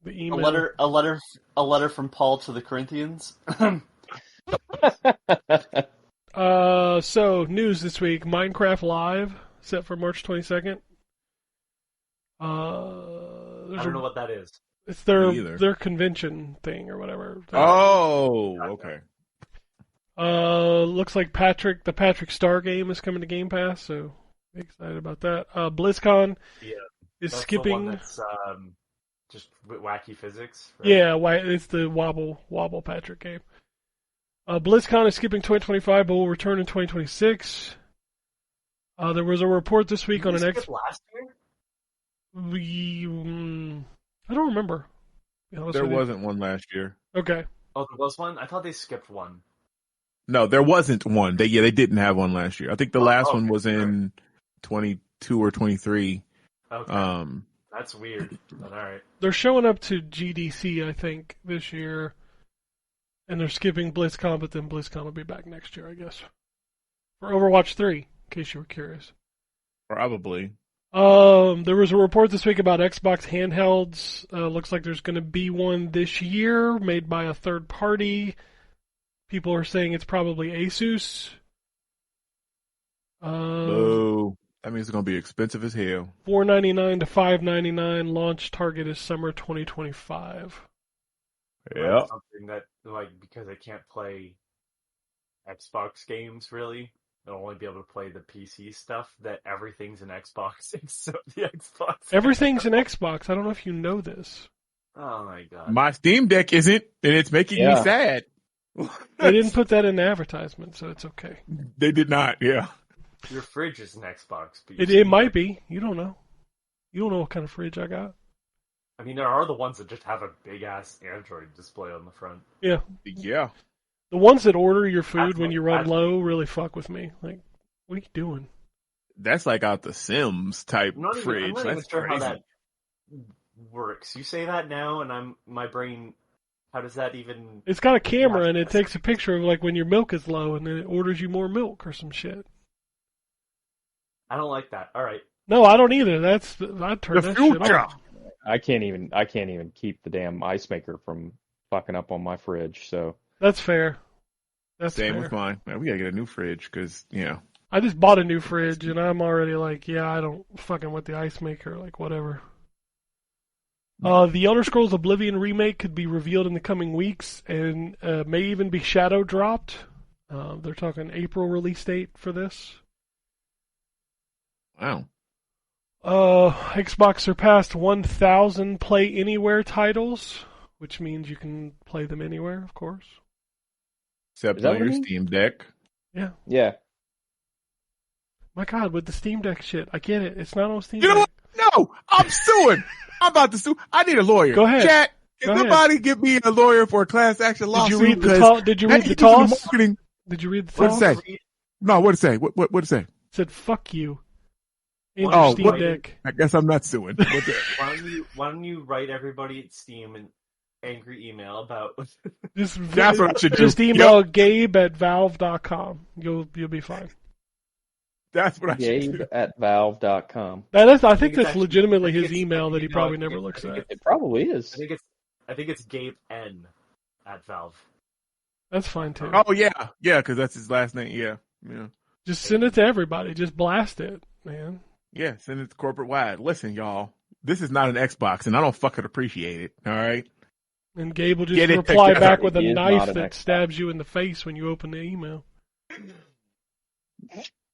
the email. A letter from Paul to the Corinthians. So news this week: Minecraft Live set for March 22nd. I don't know what that is. It's their convention thing or whatever. Oh, okay. Looks like the Patrick Star game is coming to Game Pass, so excited about that. BlizzCon is skipping. The one that's just wacky physics. Right? Yeah, it's the Wobble Patrick game. BlizzCon is skipping 2025, but will return in 2026. There was a report this week on an X. Last year? I don't remember. There wasn't one last year. Okay. Oh, there was one? I thought they skipped one. No, there wasn't one. They didn't have one last year. I think the last one was in 22 or 23. Okay. That's weird. But all right. They're showing up to GDC, I think, this year, and they're skipping BlizzCon, but then BlizzCon will be back next year, I guess, for Overwatch 3, in case you were curious. Probably. There was a report this week about Xbox handhelds. Looks like there's going to be one this year, made by a third party. People are saying it's probably Asus. Oh, that means it's going to be expensive as hell. $499 to $599. Launch target is summer 2025. Yeah. Something that, because I can't play Xbox games, really, I'll only be able to play the PC stuff, that everything's an Xbox except the Xbox. Everything's an Xbox. I don't know if you know this. Oh my god. My Steam Deck isn't, and it's making me sad. They didn't put that in the advertisement, so it's okay. They did not, yeah. Your fridge is an Xbox. But it might be. You don't know. You don't know what kind of fridge I got. I mean, there are the ones that just have a big-ass Android display on the front. Yeah. Yeah. The ones that order your food when you run low really fuck with me. Like, what are you doing? That's like out the Sims type fridge. I'm not That's even sure crazy. how that works. You say that now, and my brain... How does that even... It's got a camera, and it takes a picture of, when your milk is low, and then it orders you more milk or some shit. I don't like that. All right. No, I don't either. I'd turn that shit off. I can't even keep the damn ice maker from fucking up on my fridge, so... That's fair. That's Same fair. with mine. Man, we gotta get a new fridge, because, I just bought a new fridge, and I'm already I don't fucking with the ice maker, whatever. The Elder Scrolls Oblivion remake could be revealed in the coming weeks, and may even be shadow dropped. They're talking April release date for this. Wow. Xbox surpassed 1,000 Play Anywhere titles, which means you can play them anywhere, of course. Except on your Steam Deck. Yeah. Yeah. My God, with the Steam Deck shit, I get it. It's not on Steam You know Deck. what? No, I'm suing. I'm about to sue. I need a lawyer. Go ahead. Chat, can somebody give me a lawyer for a class action lawsuit? Did you read the toss? Did you read the toss? Did you read the toss? What'd it say? No, what'd it say? What'd it say? It said, fuck you. And your Steam Deck. I guess I'm not suing. Why don't you write everybody at Steam an angry email about... That's what I should do. Just email Gabe at Valve.com. You'll be fine. That's what I should do. Gabe at Valve.com. I think that's legitimately his email that he probably never looks at. It probably is. I think it's Gabe N at Valve. That's fine too. Oh yeah, because that's his last name. Yeah. Just send it to everybody. Just blast it, man. Yeah, send it to corporate wide. Listen, y'all, this is not an Xbox, and I don't fucking appreciate it. All right. And Gabe will just reply back with a knife that stabs you in the face when you open the email.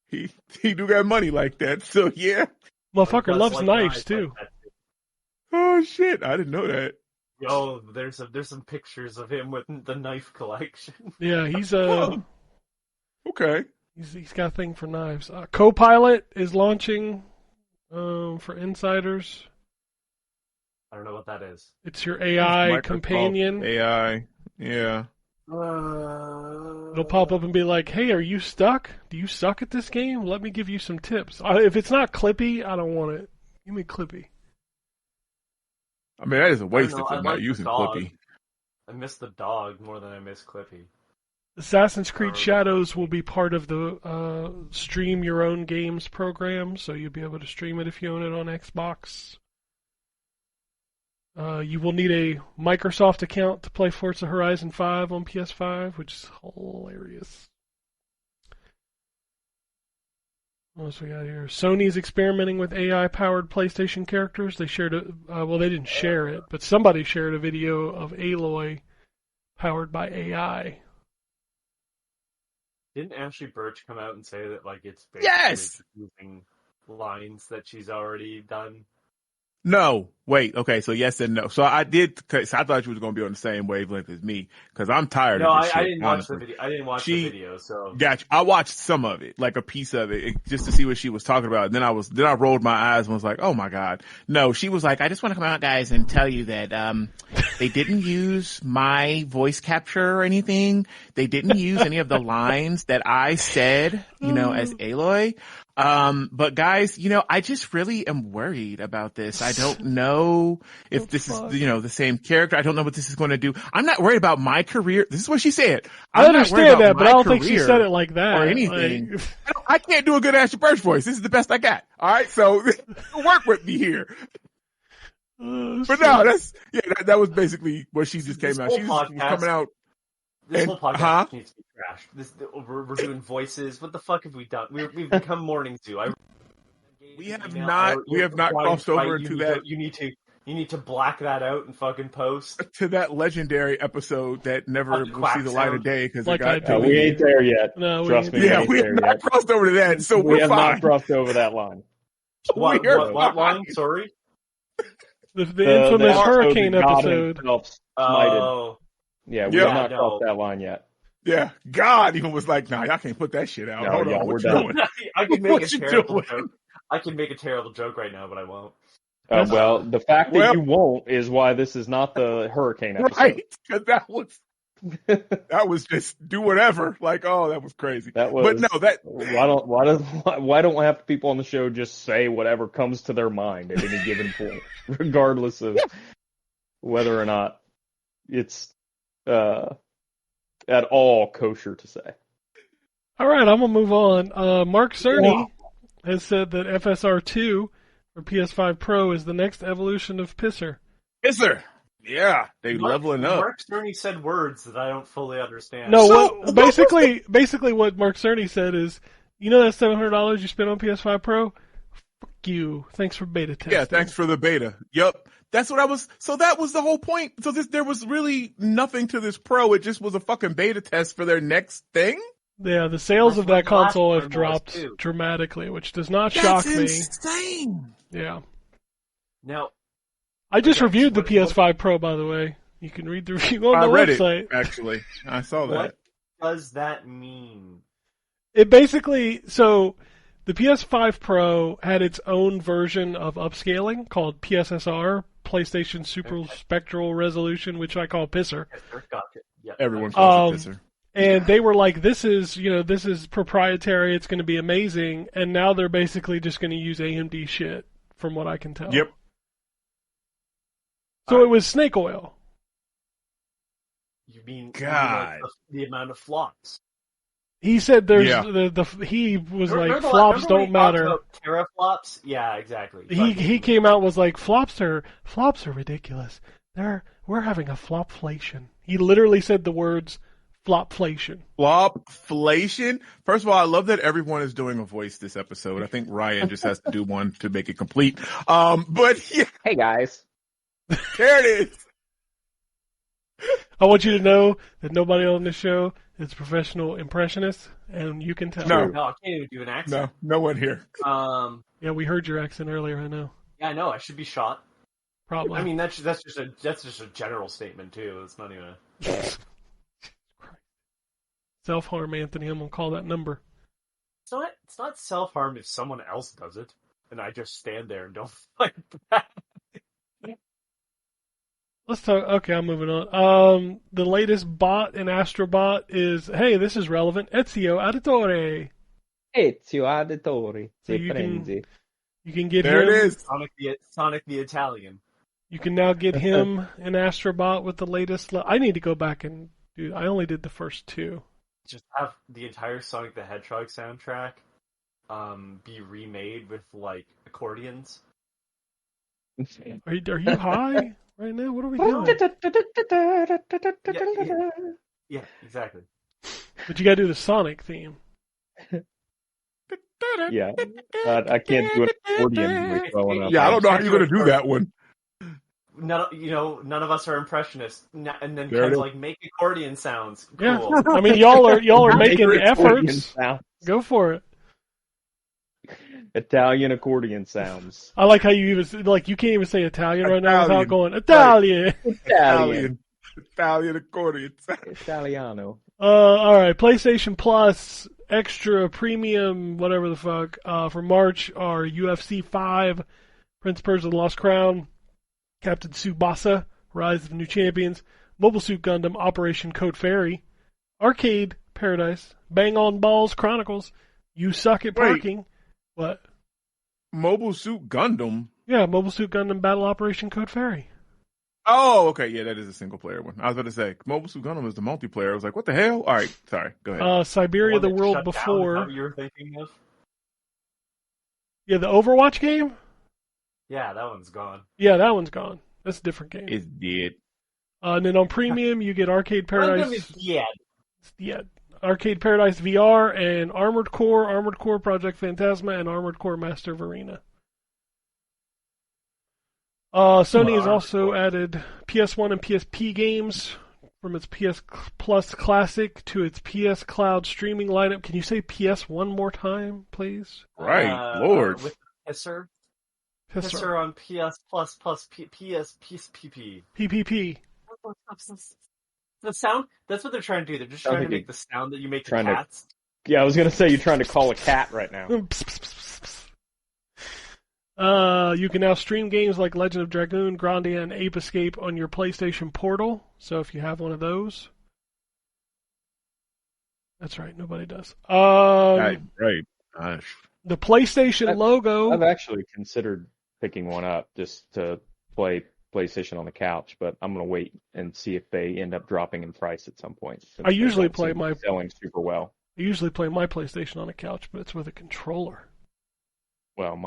He do got money like that, so yeah. Motherfucker loves knives too. Oh shit, I didn't know that. Yo, there's some pictures of him with the knife collection. Yeah, he's Okay. He's got a thing for knives. Copilot is launching for insiders. I don't know what that is. It's your AI Microsoft companion. AI, yeah. It'll pop up and be like, "Hey, are you stuck? Do you suck at this game? Let me give you some tips." If it's not Clippy, I don't want it. Give me Clippy. I mean, that is a waste if I you're not like using the dog. Clippy. I miss the dog more than I miss Clippy. Assassin's Creed Shadows will be part of the Stream Your Own Games program, so you'll be able to stream it if you own it on Xbox. You will need a Microsoft account to play Forza Horizon 5 on PS5, which is hilarious. What else we got here? Sony's experimenting with AI-powered PlayStation characters. They shared they didn't share it, but somebody shared a video of Aloy powered by AI. Didn't Ashley Birch come out and say that it's basically Yes! using lines that she's already done? No, wait. Okay, so yes and no. So I did. Cause I thought you was gonna be on the same wavelength as me because I'm tired of this shit. I didn't watch honestly. the video. I didn't watch the video, so Gotcha. I watched some of it, like a piece of it, just to see what she was talking about. And then I rolled my eyes and was like, "Oh my god, no!" She was like, "I just want to come out, guys, and tell you that they didn't use my voice capture or anything. They didn't use any of the lines that I said, as Aloy." But guys, I just really am worried about this. I don't know if this is, the same character. I don't know what this is going to do. I'm not worried about my career. This is what she said. I understand that, but I don't think she said it like that. Or anything. I can't do a good Ashley Birch voice. This is the best I got. All right. So work with me here. But no, that was basically what she just came out. She was coming out. This whole podcast needs to be trashed. We're doing voices. What the fuck have we done? We've become Morning Zoo. We have not crossed over into that. You need to black that out and fucking post to that legendary episode that never will see the light of day because we ain't there yet. No, trust me. Yeah, we have not crossed over to that, so we have fine. not crossed over that line. What line? Sorry. The infamous hurricane episode. Oh. Yeah, we have not crossed that line yet. Yeah, God even was like, "Nah, y'all can't put that shit out." No, Hold on, what you doing? I can make a terrible joke. I can make a terrible joke right now, but I won't. Well, the fact that you won't is why this is not the hurricane episode. Right? Because that was just do whatever. Like, oh, that was crazy. But no, why don't half the people on the show just say whatever comes to their mind at any given point, regardless of whether or not it's at all kosher to say. All right, I'm gonna move on. Mark Cerny has said that FSR2 for PS5 Pro is the next evolution of Pisser. Pisser, yeah, they're leveling up. Mark Cerny said words that I don't fully understand. No, basically, what Mark Cerny said is, that $700 you spent on PS5 Pro, fuck you. Thanks for beta testing. Yeah, thanks for the beta. Yep. That's what so that was the whole point. So there was really nothing to this Pro. It just was a fucking beta test for their next thing? Yeah, the sales of that console have dropped dramatically, which does not shock me. That's insane. Yeah. Now, I just reviewed the PS5 Pro, by the way. You can read the review on the website. It, actually. I saw that. What does that mean? It basically, the PS5 Pro had its own version of upscaling called PSSR, PlayStation Super Spectral Resolution, which I call Pisser. Gotcha. Yeah. Everyone calls it Pisser. And they were like, this is proprietary, it's going to be amazing, and now they're basically just going to use AMD shit, from what I can tell. Yep. So it was snake oil. You mean God. The amount of flops? He said he was like, flops don't matter. Teraflops? Yeah, exactly. He came out was like, flops are ridiculous. We're having a flopflation. He literally said the words flopflation. Flopflation? First of all, I love that everyone is doing a voice this episode. I think Ryan just has to do one to make it complete. But yeah. Hey guys. There it is. I want you to know that nobody on this show is professional impressionists, and you can tell. No, I can't even do an accent. No one here. Yeah, we heard your accent earlier, I know. Yeah, I know. I should be shot. Probably. I mean, that's just a general statement too. It's not even a... Self-harm, Anthony. I'm gonna call that number. It's not self-harm if someone else does it, and I just stand there and don't fight back. Let's talk. Okay, I'm moving on. The latest bot in Astrobot is, hey, this is relevant. Ezio Auditore. Ezio Auditore. So you can get there him. It is. Sonic the Italian. You can now get him in Astrobot with the latest. I need to go back and do. I only did the first 2. Just have the entire Sonic the Hedgehog soundtrack be remade with like accordions. Are you high right now? What are we doing? Yeah, exactly. But you gotta do the Sonic theme. Yeah, I can't do an accordion voice well enough. Yeah, I don't know how you're gonna do that one. None of us are impressionists, and then There it Ken's is. like, make accordion sounds. Cool. Yeah, I mean y'all are making the Accordion efforts. sounds. Go for it. Italian accordion sounds. I like how you even you can't even say Italian right now without going Italian. Italian accordion. Italiano. All right, PlayStation Plus extra premium whatever the fuck for March are UFC 5, Prince Persia: The Lost Crown, Captain Tsubasa, Rise of the New Champions, Mobile Suit Gundam, Operation Code Fairy, Arcade Paradise, Bang on Balls Chronicles, You Suck at Parking. What? Mobile Suit Gundam? Yeah, Mobile Suit Gundam Battle Operation Code Fairy. Oh, okay. Yeah, that is a single player one. I was about to say, Mobile Suit Gundam is the multiplayer. I was like, what the hell? All right, sorry. Go ahead. Siberia the World Shut down, Before. is that what you were thinking of? Yeah, the Overwatch game? Yeah, that one's gone. Yeah, that one's gone. That's a different game. It's dead. And then on Premium, you get Arcade Paradise. Yeah. Yeah, Arcade Paradise VR and Armored Core Project Phantasma, and Armored Core Master of Arena. Sony has also added PS1 and PSP games from its PS Plus Classic to its PS Cloud streaming lineup. Can you say PS one more time, please? Right, Lord. With Pisser on PS Plus PSPP. PPP. The sound, that's what they're trying to do. They're just trying to make the sound that you make to cats. Yeah, I was going to say you're trying to call a cat right now. You can now stream games like Legend of Dragoon, Grandia, and Ape Escape on your PlayStation Portal. So if you have one of those. That's right, nobody does. Right. Gosh. The PlayStation logo. I've actually considered picking one up just to play PlayStation on the couch, but I'm going to wait and see if they end up dropping in price at some point. I usually play selling super well. I usually play my PlayStation on a couch, but it's with a controller. Well,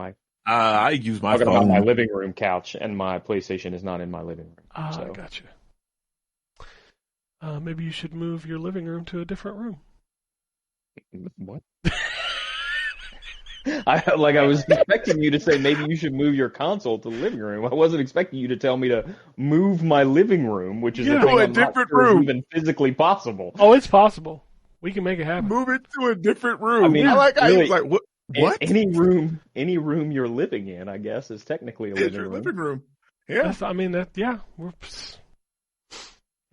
I use my talking phone. about my living room couch, and my PlayStation is not in my living room. I got you. Maybe you should move your living room to a different room. What? I was expecting you to say maybe you should move your console to the living room. I wasn't expecting you to tell me to move my living room, which is a thing I'm not sure is even physically possible. Oh, it's possible. We can make it happen. Move it to a different room. I mean, I like how really, he was like, what? Any room you're living in, I guess, is technically a living room. Living room. Yeah.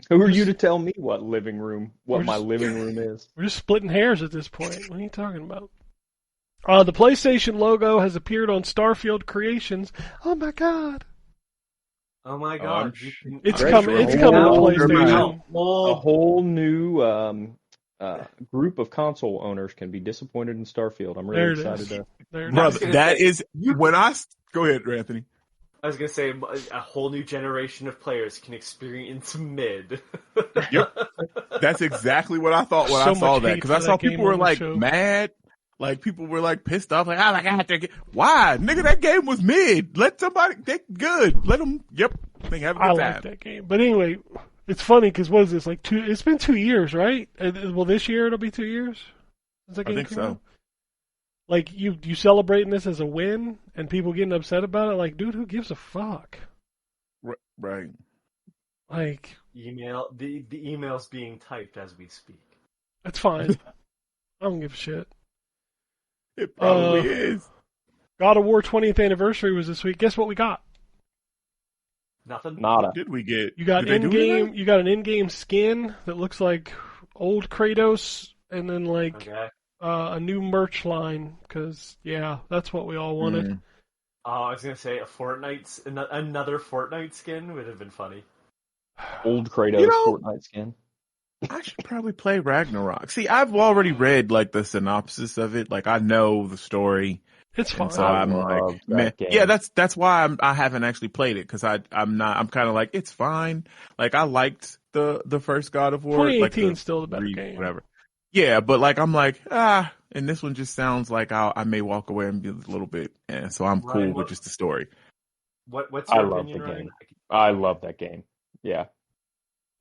Who are you to tell me what my living room is? We're just splitting hairs at this point. What are you talking about? The PlayStation logo has appeared on Starfield Creations. Oh my god! Oh my god! It's coming to PlayStation. A whole new group of console owners can be disappointed in Starfield. I'm really excited. Brother, that is when I go ahead, Anthony. I was gonna say a whole new generation of players can experience mid. Yep, that's exactly what I thought when I saw that, because I saw people were like mad. Like, people were, like, pissed off. Like, oh, my God, why? Nigga, that game was mid. Let somebody, they good. Let them, yep. They have a good time. I like that game. But anyway, it's funny, because what is this, like, it's been 2 years, right? Well, this year it'll be 2 years? Since that game I think so. out? Like, you celebrating this as a win, and people getting upset about it? Like, dude, who gives a fuck? Right. Like. The email's being typed as we speak. That's fine. I don't give a shit. It probably is. God of War 20th anniversary was this week. Guess what we got? Nothing. Nada. What did we get? You got Did they do in-game. anything? You got an in-game skin that looks like old Kratos, and then like a new merch line. Because that's what we all wanted. Mm. Oh, I was gonna say another Fortnite skin would have been funny. Old Kratos Fortnite skin. I should probably play Ragnarok. See, I've already read like the synopsis of it. Like I know the story. It's fine. And so I'm like, man, yeah, that's why I haven't actually played it because I'm kind of like it's fine. Like I liked the first God of War. 2018 like is still the better game. Whatever. Yeah, but like I'm like and this one just sounds like I may walk away and be a little bit. And so I'm cool with just the story. What's your opinion, love the Ryan? game. I love that game. Yeah.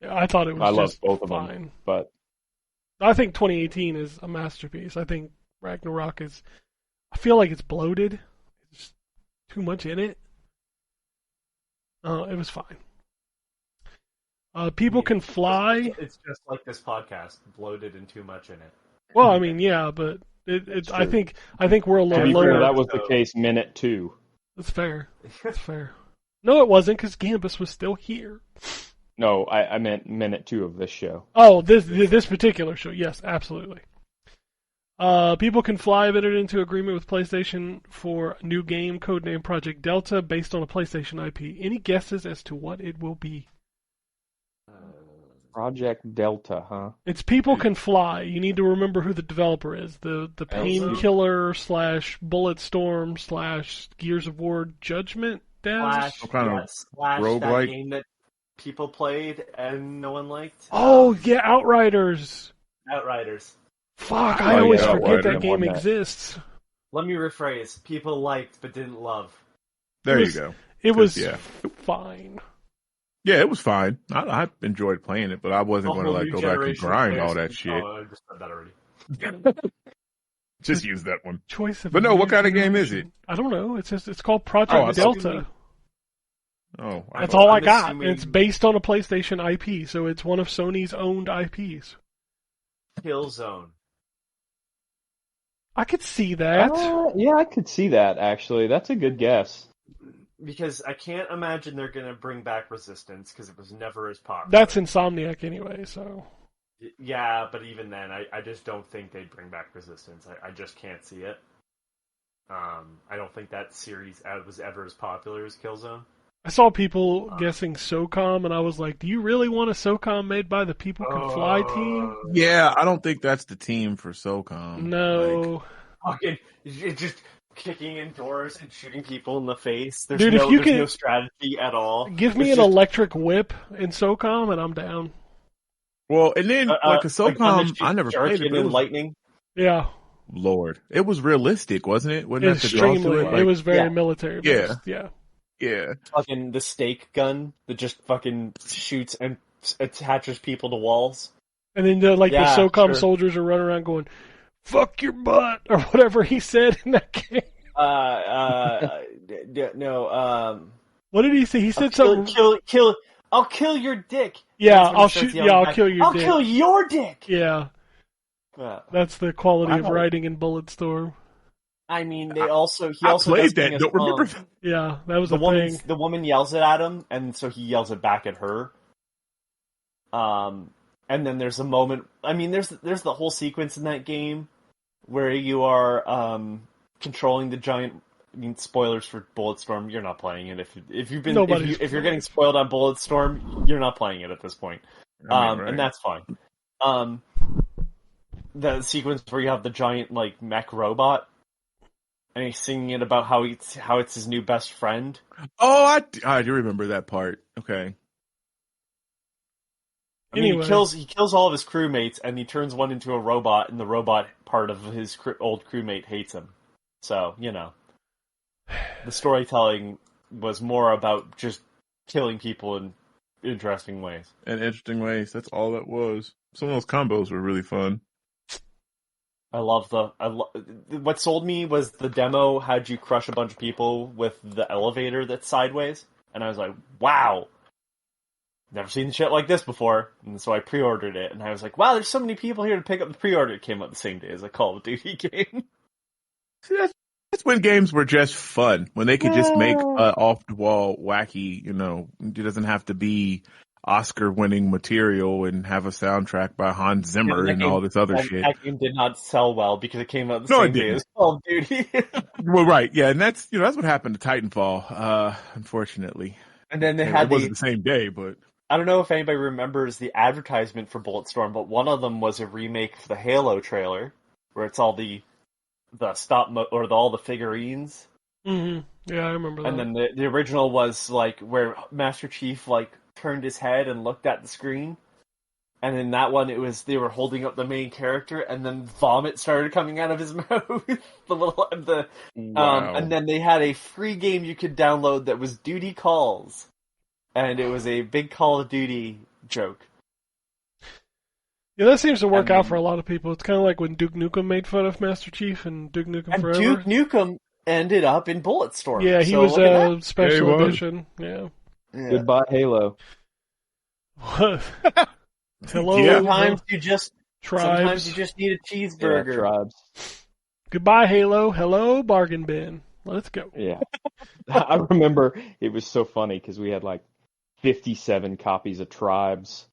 I thought it was just both of fine. them, but I think 2018 is a masterpiece. I think Ragnarok is. I feel like it's bloated. There's too much in it. It was fine. People can fly. It's just like this podcast, bloated and too much in it. Well, I mean, yeah, but it's. I think we're a little lower. That was the case minute 2. That's fair. That's fair. No, it wasn't because Gambus was still here. No, I meant minute 2 of this show. Oh, this particular show. Yes, absolutely. People Can Fly have entered into agreement with PlayStation for a new game codenamed Project Delta based on a PlayStation IP. Any guesses as to what it will be? Project Delta, huh? It's People Can Fly. You need to remember who the developer is. The Painkiller / Bulletstorm / Gears of War Judgment devs? Slash roguelike? that game that people played and no one liked. Oh, yeah, Outriders. Outriders. Fuck, I always forget that game exists. Let me rephrase. People liked but didn't love. There you go. It was fine. Yeah, it was fine. I enjoyed playing it, but I wasn't going to like go back and grind all that shit. Oh, I just said that already. Just use that one. Choice of. But no, what kind of game is it? I don't know. It's called Project Delta. That's all I got. And it's based on a PlayStation IP, so it's one of Sony's owned IPs. Killzone. I could see that. Yeah, I could see that, actually. That's a good guess. Because I can't imagine they're going to bring back Resistance, because it was never as popular. That's Insomniac anyway, so... Yeah, but even then, I just don't think they'd bring back Resistance. I just can't see it. I don't think that series was ever as popular as Killzone. I saw people guessing SOCOM, and I was like, do you really want a SOCOM made by the People Can Fly team? Yeah, I don't think that's the team for SOCOM. No. It's just kicking in doors and shooting people in the face. There's Dude, there's no strategy at all. Give me an electric whip in SOCOM, and I'm down. Well, and then, like a SOCOM, I never played it. Lightning. Yeah. Lord. It was realistic, wasn't it? Wasn't that the draw Extremely. to it? Like, it was very military based. Yeah. Yeah. Fucking the stake gun that just fucking shoots and attaches people to walls. And then the SOCOM soldiers are running around going, fuck your butt, or whatever he said in that game. No, what did he say? He said something. I'll kill your dick. Yeah, I'll kill your dick. I'll kill your dick. Yeah. That's the quality of writing in Bulletstorm. I mean, he also played that. Don't remember. Yeah, that was the woman. thing. The woman yells it at him, and so he yells it back at her. And then there's a moment. I mean, there's the whole sequence in that game where you are controlling the giant. I mean, spoilers for Bulletstorm. You're not playing it if you're getting spoiled on Bulletstorm. You're not playing it at this point, and that's fine. The sequence where you have the giant like mech robot. And he's singing it about how it's his new best friend. Oh, I do remember that part. Okay. I mean, he kills all of his crewmates, and he turns one into a robot, and the robot part of his old crewmate hates him. So, the storytelling was more about just killing people in interesting ways. That's all that was. Some of those combos were really fun. What sold me was the demo had you crush a bunch of people with the elevator that's sideways, and I was like, wow, never seen shit like this before, and so I pre-ordered it, and I was like, wow, there's so many people here to pick up the pre-order. It came out the same day as a Call of Duty game. See, It's when games were just fun, when they could just make off the wall wacky. It doesn't have to be Oscar-winning material and have a soundtrack by Hans Zimmer and all this other shit. That game did not sell well because it came out the same day as Call of Duty. Well, right, yeah, and that's what happened to Titanfall, unfortunately. And then it wasn't the same day, but I don't know if anybody remembers the advertisement for Bulletstorm, but one of them was a remake for the Halo trailer, where it's all the all the figurines. Mm-hmm. Yeah, I remember that. And then the original was like where Master Chief like turned his head and looked at the screen. And in that one, they were holding up the main character, and then vomit started coming out of his mouth. Wow. And then they had a free game you could download that was Duty Calls, and it was a big Call of Duty joke. Yeah, that seems to work out for a lot of people. It's kind of like when Duke Nukem made fun of Master Chief and Duke Nukem Forever. Duke Nukem ended up in Bulletstorm. Yeah, he was a special edition. Yeah. Goodbye, Halo. What? Hello. Yeah. Sometimes you just need a cheeseburger. Yeah, tribes. Goodbye, Halo. Hello, bargain bin. Let's go. Yeah. I remember it was so funny because we had like 57 copies of Tribes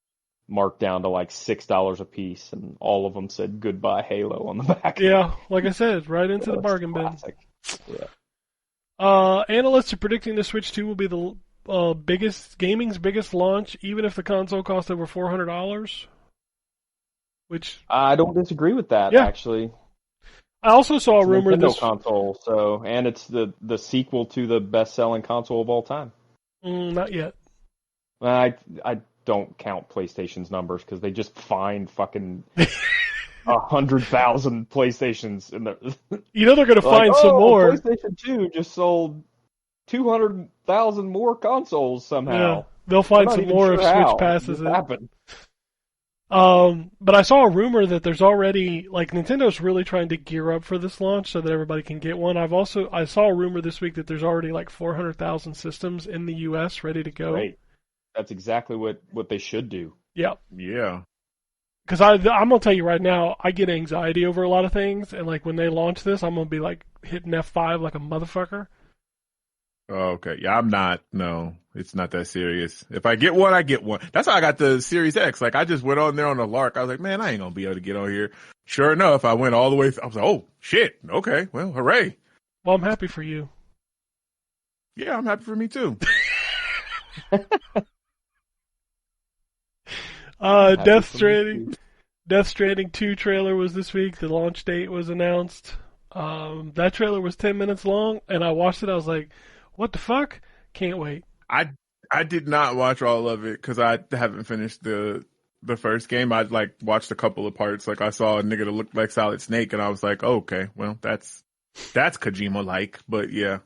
marked down to like $6 a piece, and all of them said "Goodbye Halo" on the back. Yeah, like I said, right into the bargain classic. bin. Yeah. Analysts are predicting the Switch 2 will be the gaming's biggest launch, even if the console costs over $400. Which I don't disagree with that. Yeah. Actually, I also saw a rumor Nintendo console, and it's the sequel to the best-selling console of all time. Not yet. I don't count PlayStation's numbers because they just find fucking 100,000 PlayStations in there. They're going to find some more. PlayStation 2 just sold 200,000 more consoles somehow. Yeah, they'll find some more if Switch passes it. Happened. But I saw a rumor that there's already, like, Nintendo's really trying to gear up for this launch so that everybody can get one. I saw a rumor this week that there's already like 400,000 systems in the U.S. ready to go. Great. That's exactly what they should do. Yep. Yeah. Because I'm going to tell you right now, I get anxiety over a lot of things, and like when they launch this, I'm going to be like hitting F5 like a motherfucker. Oh, okay. Yeah, I'm not. No, it's not that serious. If I get one, I get one. That's how I got the Series X. Like, I just went on there on a lark. I was like, man, I ain't going to be able to get on here. Sure enough, I went all the way. I was like, oh, shit. Okay. Well, hooray. Well, I'm happy for you. Yeah, I'm happy for me too. Death Stranding 2 trailer was this week. The launch date was announced. That trailer was 10 minutes long, and I watched it. I was like, what the fuck? Can't wait. I did not watch all of it because I haven't finished the first game. I like watched a couple of parts. Like I saw a nigga that looked like Solid Snake, and I was like, oh, okay, well that's Kojima like, but yeah.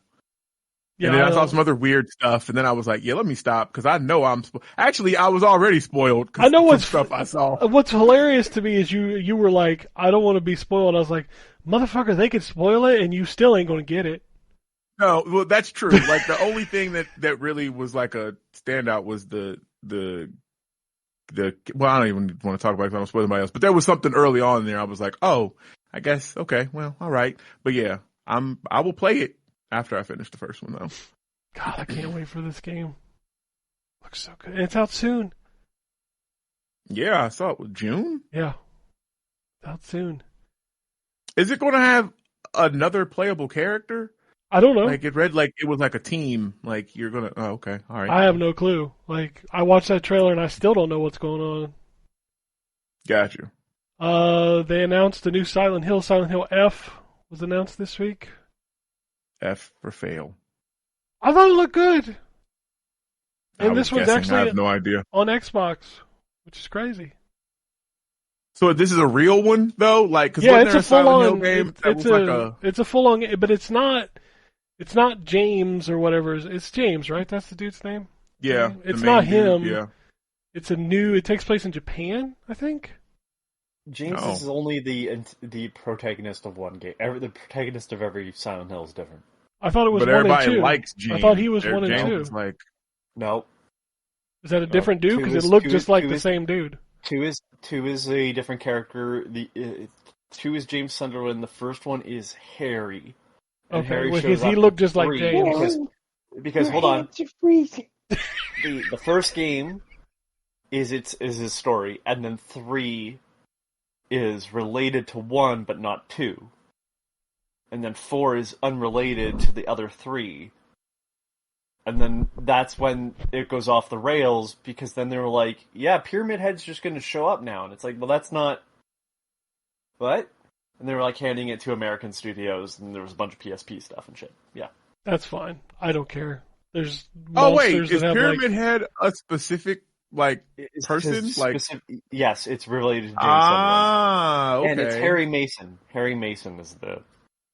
Yeah, and then I saw some other weird stuff, and then I was like, yeah, let me stop, because I know I'm actually, I was already spoiled. I know what stuff I saw. What's hilarious to me is you were like, I don't want to be spoiled. I was like, motherfucker, they could spoil it, and you still ain't going to get it. No, well, that's true. Like, the only thing that really was like a standout was the well, I don't even want to talk about it because I don't spoil anybody else, but there was something early on there. I was like, oh, I guess, okay, well, all right. But yeah, I will play it after I finish the first one, though. God, I can't wait for this game. Looks so good. And it's out soon. Yeah, I saw it with June. Yeah. It's out soon. Is it going to have another playable character? I don't know. Like, it read like it was like a team. Like, you're going to... Oh, okay. All right. I have no clue. Like, I watched that trailer and I still don't know what's going on. Got you. They announced the new Silent Hill. Silent Hill F was announced this week. F for fail. I thought it looked good. And this was one's actually I have no idea. On Xbox, which is crazy. So this is a real one, though? Like, cause yeah, it's a full-on game. It's a full-on, but it's not James or whatever. It's James, right? That's the dude's name? Yeah. It's not him. Yeah. It takes place in Japan, I think. James is only the protagonist of one game. The protagonist of every Silent Hill is different. I thought it was but 1 and 2. Everybody likes James. I thought he was 1 and James 2. Like, no. Is that a different dude? Because it looked just like the same dude. 2 is a different character. 2 is James Sunderland. The first one is Harry. And Okay, Harry well, shows because he up looked in just like 3 James. Because hold on, the first game is his story, and then 3 is related to 1 but not 2, and then 4 is unrelated to the other 3. And then that's when it goes off the rails, because then they were like, yeah, Pyramid Head's just going to show up now. And it's like, well, that's not... What? And they were like handing it to American studios, and there was a bunch of PSP stuff and shit. Yeah. That's fine. I don't care. There's Oh wait, monsters is that have Pyramid like... Head a specific It's person? yes, it's related to James okay. And it's Harry Mason. Harry Mason is the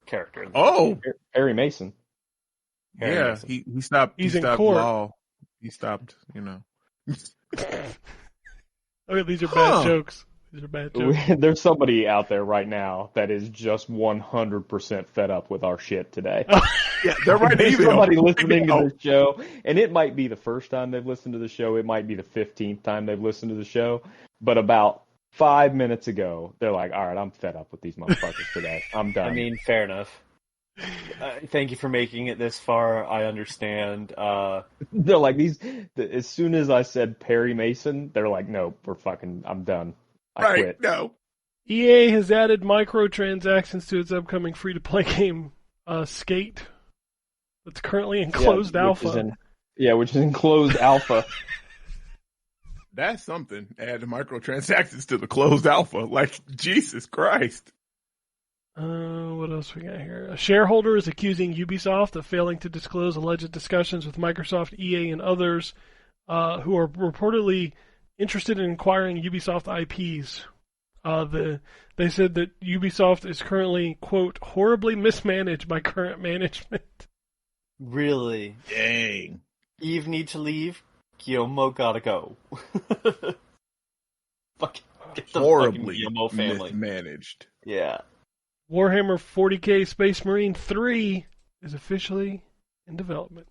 character. In the Oh, Harry Mason. yeah. Mason. He stopped. He's he in stopped court. law. He stopped. Okay, these are bad jokes. These are bad jokes. There's somebody out there right now that is just 100% fed up with our shit today. Yeah, they're right. There's Email. somebody listening to the show, and it might be the first time they've listened to the show. It might be the 15th time they've listened to the show. But about 5 minutes ago, they're like, all right, I'm fed up with these motherfuckers today. I'm done. I mean, fair enough. Thank you for making it this far. I understand. They're like, as soon as I said Perry Mason, they're like, no, I'm done. I quit. No. EA has added microtransactions to its upcoming free-to-play game, Skate. It's currently in closed alpha. Which is in closed alpha. That's something. Add the microtransactions to the closed alpha. Like, Jesus Christ. What else we got here? A shareholder is accusing Ubisoft of failing to disclose alleged discussions with Microsoft, EA, and others who are reportedly interested in acquiring Ubisoft IPs. They said that Ubisoft is currently, quote, horribly mismanaged by current management. Really? Dang. Eve need to leave. Guillermo gotta go. Get the Horribly fucking Guillermo family. mismanaged. Yeah. Warhammer 40k Space Marine 3 is officially in development.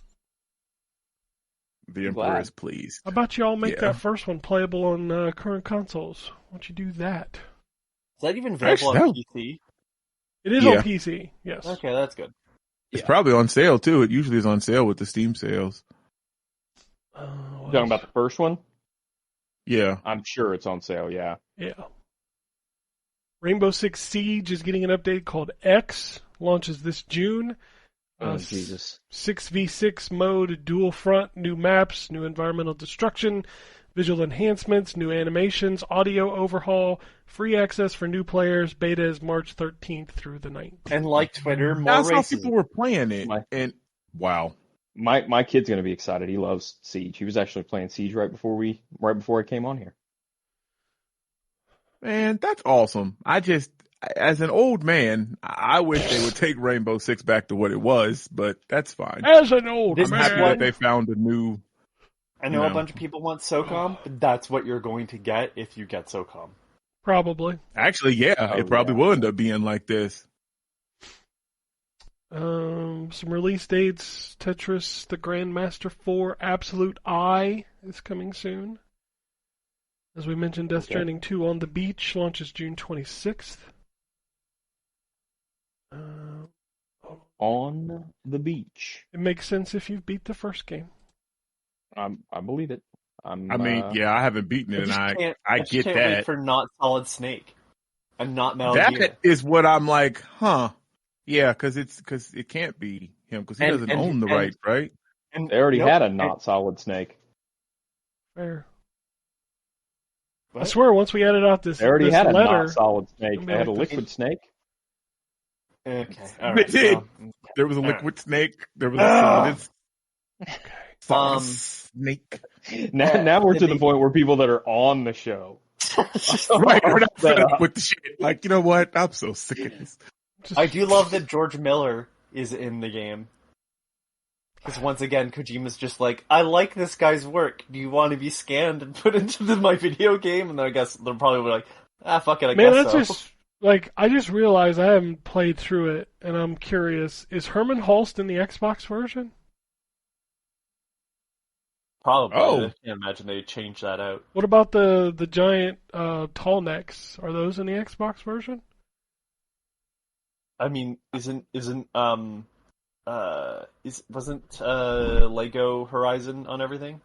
The Emperor is pleased. How about y'all make that first one playable on current consoles? Why don't you do that? Is that even available on PC? It is on PC, yes. Okay, that's good. It's probably on sale, too. It usually is on sale with the Steam sales. Talking about the first one? Yeah. I'm sure it's on sale, yeah. Yeah. Rainbow Six Siege is getting an update called X. Launches this June. Jesus. 6v6 mode, dual front, new maps, new environmental destruction, visual enhancements, new animations, audio overhaul, free access for new players. Beta is March 13th through the 9th. And like Twitter, more That's how races. people were playing it. And wow. My kid's gonna be excited. He loves Siege. He was actually playing Siege right before I came on here. Man, that's awesome. As an old man, I wish they would take Rainbow Six back to what it was, but that's fine. As an old I'm man. happy that they found a new... I know a bunch of people want SOCOM, but that's what you're going to get if you get SOCOM. Probably. Actually, it probably will end up being like this. Some release dates. Tetris, the Grandmaster 4, Absolute Eye is coming soon. As we mentioned, Death Stranding 2 on the Beach launches June 26th. On the beach. It makes sense if you've beat the first game. I believe it. I haven't beaten it, and I get can't that. wait for not Solid Snake and not Metal Gear. That is what I'm like, huh? Yeah, because it can't be him because he doesn't own the rights, right? And they already had a not Solid Snake. Fair. I swear, once we added out this, they already had a not Solid Snake. They had a Liquid Snake. Okay, all right. They did. There was a Liquid Snake. There was a Solid Snake. Now we're to the point where people that are on the show, right? We're not fed up with the shit. Like, you know what? I'm so sick of this. I do love that George Miller is in the game. Because once again, Kojima's just like, I like this guy's work. Do you want to be scanned and put into my video game? And then I guess they'll probably be like, fuck it, I guess so. Just, I just realized I haven't played through it, and I'm curious. Is Herman Hulst in the Xbox version? Probably. I can't imagine they change that out. What about the giant tall necks? Are those in the Xbox version? I mean, isn't wasn't Lego Horizon on everything?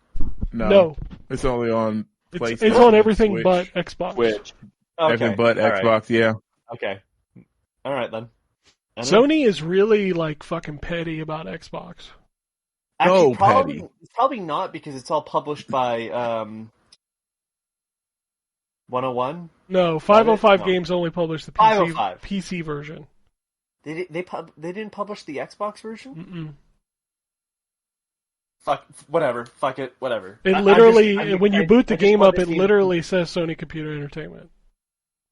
No. It's only on PlayStation. It's on everything Switch. but Xbox. Switch. Okay. Everything but All Xbox, right. yeah. Okay. All right then. I don't know. Sony is really like fucking petty about Xbox. Actually, petty. probably not because it's all published by 101. No, 505 No. Games only published the 505. PC version. They didn't publish the Xbox version? Mm-mm. Fuck, whatever. Fuck it, whatever. It I'm literally, when you boot the I just game want up, to it see- literally says Sony Computer Entertainment.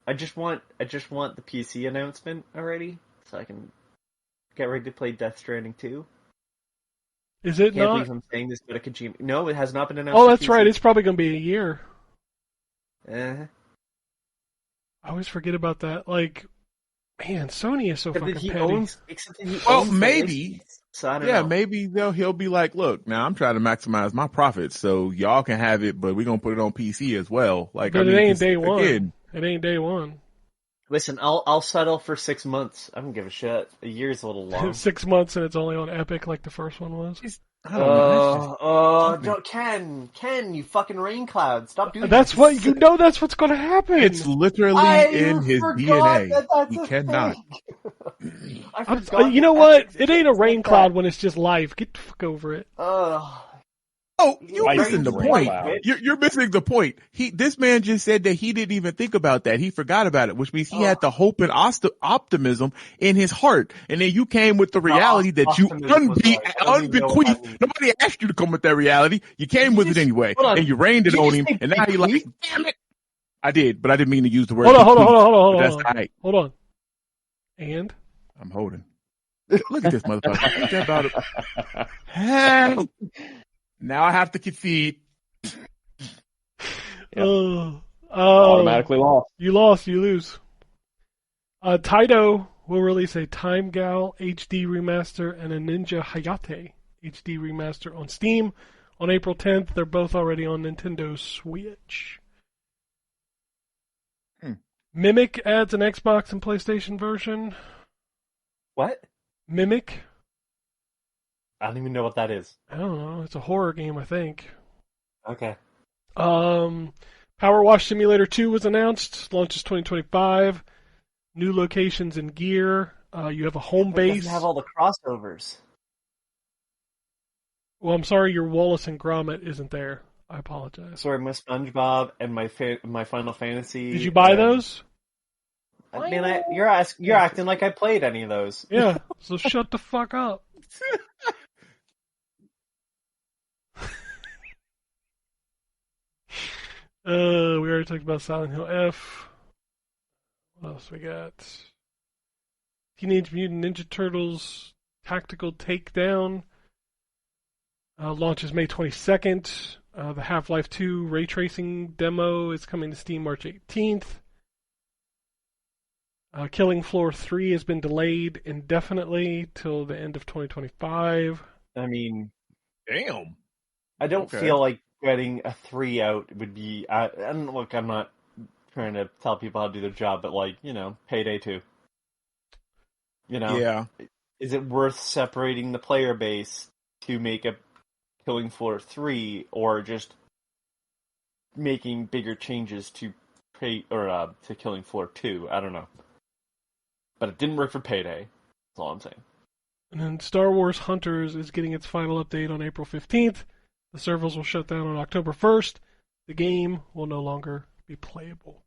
I just want the PC announcement already, so I can get ready to play Death Stranding 2. Is it Can't not? believe I'm saying this, but a Kojima. No, it has not been announced. Oh, for that's PC. right. It's probably going to be a year. Eh. I always forget about that. Like, man, Sony is so Except fucking that he petty. owns. Except that he owns the maybe. license, so I don't Yeah, know. maybe he'll be like, look, now I'm trying to maximize my profits, so y'all can have it, but we're gonna put it on PC as well. Like, But I mean, it ain't 'cause, day one. again, It ain't day one. Listen, I'll settle for 6 months. I don't give a shit. A year's a little long. 6 months and it's only on Epic like the first one was. I don't know. That's just- Ken, you fucking rain cloud. Stop doing That's this. what you know. That's what's going to happen. It's literally I in his forgot DNA. that's He a cannot. thing. I forgot you know that what? that's It ain't a like rain that. cloud when it's just live. Get the fuck over it. Oh, you're Right, missing the right, point. right. You're missing the point. This man just said that he didn't even think about that. He forgot about it, which means he had the hope and optimism in his heart. And then you came with the reality that you optimism was right. I don't even know what that unbequeathed. means. Nobody asked you to come with that reality. You came with it anyway. hold on. And you rained it Did you on just him. say And now you're like, bequeath? damn it. I did, but I didn't mean to use the word Hold on. bequeath, but Hold that's on. all right. Hold on. And I'm holding. Look at this motherfucker. Ain't that about it? Help. Now I have to concede. oh, Automatically lost. you lost. You lose. Taito will release a Time Gal HD remaster and a Ninja Hayate HD remaster on Steam on April 10th. They're both already on Nintendo Switch. Mimic adds an Xbox and PlayStation version. What? Mimic? I don't even know what that is. I don't know. It's a horror game, I think. Okay. Power Wash Simulator 2 was announced. Launches 2025. New locations and gear. You have a home It base. doesn't have all the crossovers. Well, I'm sorry your Wallace and Gromit isn't there. I apologize. Sorry, my SpongeBob and my Final Fantasy. Did you buy those? I mean, you're acting like I played any of those. Yeah, so shut the fuck up. We already talked about Silent Hill F. What else we got? Teenage Mutant Ninja Turtles Tactical Takedown. Launches May 22nd. The Half-Life 2 ray tracing demo is coming to Steam March 18th. Killing Floor 3 has been delayed indefinitely till the end of 2025. I mean, Damn. I don't Okay. feel like getting a 3 out would be. And look, I'm not trying to tell people how to do their job, but like, Payday 2. Yeah. Is it worth separating the player base to make a Killing Floor 3, or just making bigger changes to to Killing Floor 2? I don't know. But it didn't work for Payday. That's all I'm saying. And then Star Wars Hunters is getting its final update on April 15th. The servers will shut down on October 1st. The game will no longer be playable.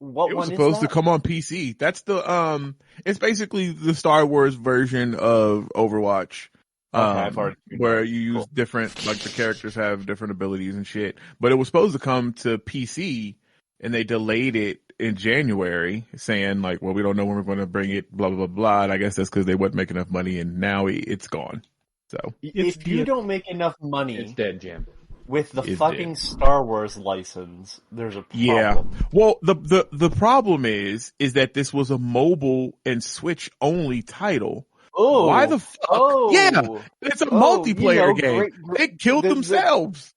What It was one supposed is to that? come on PC. That's the it's basically the Star Wars version of Overwatch. I've already seen where that. you use Cool. different, like the characters have different abilities and shit. But it was supposed to come to PC, and they delayed it in January, saying like, well, we don't know when we're going to bring it, blah, blah, blah, blah. And I guess that's because they wasn't making enough money, and now it's gone. So It's If you dead. don't make enough money It's dead, Jim. with the It's fucking dead. Star Wars license, there's a problem. yeah. Well, the problem is that this was a mobile and Switch only title. Oh, Why the fuck? Oh, Yeah, it's a multiplayer game. They killed themselves.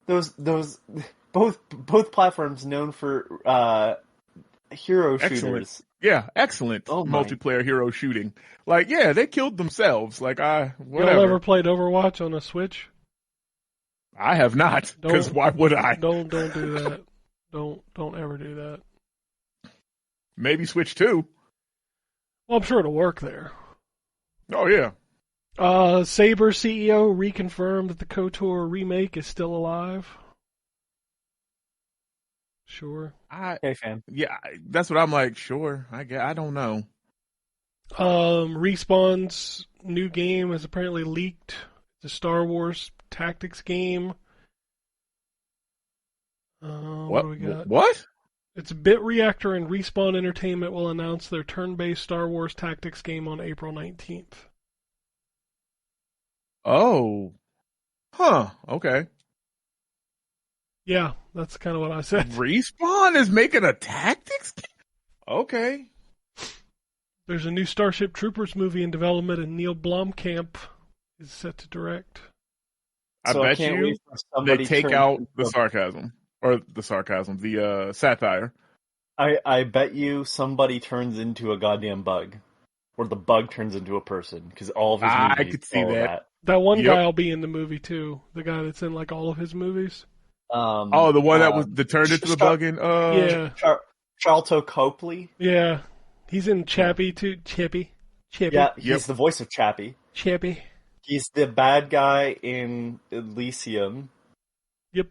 Those both platforms known for hero Excellent. shooters. Yeah, excellent multiplayer hero shooting. Like, yeah, they killed themselves. Like, whatever. Y'all ever played Overwatch on a Switch? I have not, because why would I? Don't do that. Don't ever do that. Maybe Switch 2. Well, I'm sure it'll work there. Oh, yeah. Saber CEO reconfirmed that the KOTOR remake is still alive. Sure. Okay, fan. Yeah, that's what I'm like. Sure, I don't know. Respawn's new game has apparently leaked. The Star Wars Tactics game. What do we got? What? It's Bit Reactor and Respawn Entertainment will announce their turn-based Star Wars Tactics game on April 19th. Oh. Huh. Okay. Yeah, that's kind of what I said. Respawn is making a tactics game? Okay. There's a new Starship Troopers movie in development, and Neil Blomkamp is set to direct. I bet you they take out the sarcasm. Or the sarcasm, the satire. I bet you somebody turns into a goddamn bug. Or the bug turns into a person. Because all of his movies I could see that. That one guy will be in the movie, too. The guy that's in, like, all of his movies. The one that turned into the bug in... yeah. Charlton Copley. Yeah. He's in Chappie, too. Chippy. Yeah, he's the voice of Chappie. Chippy. He's the bad guy in Elysium. Yep.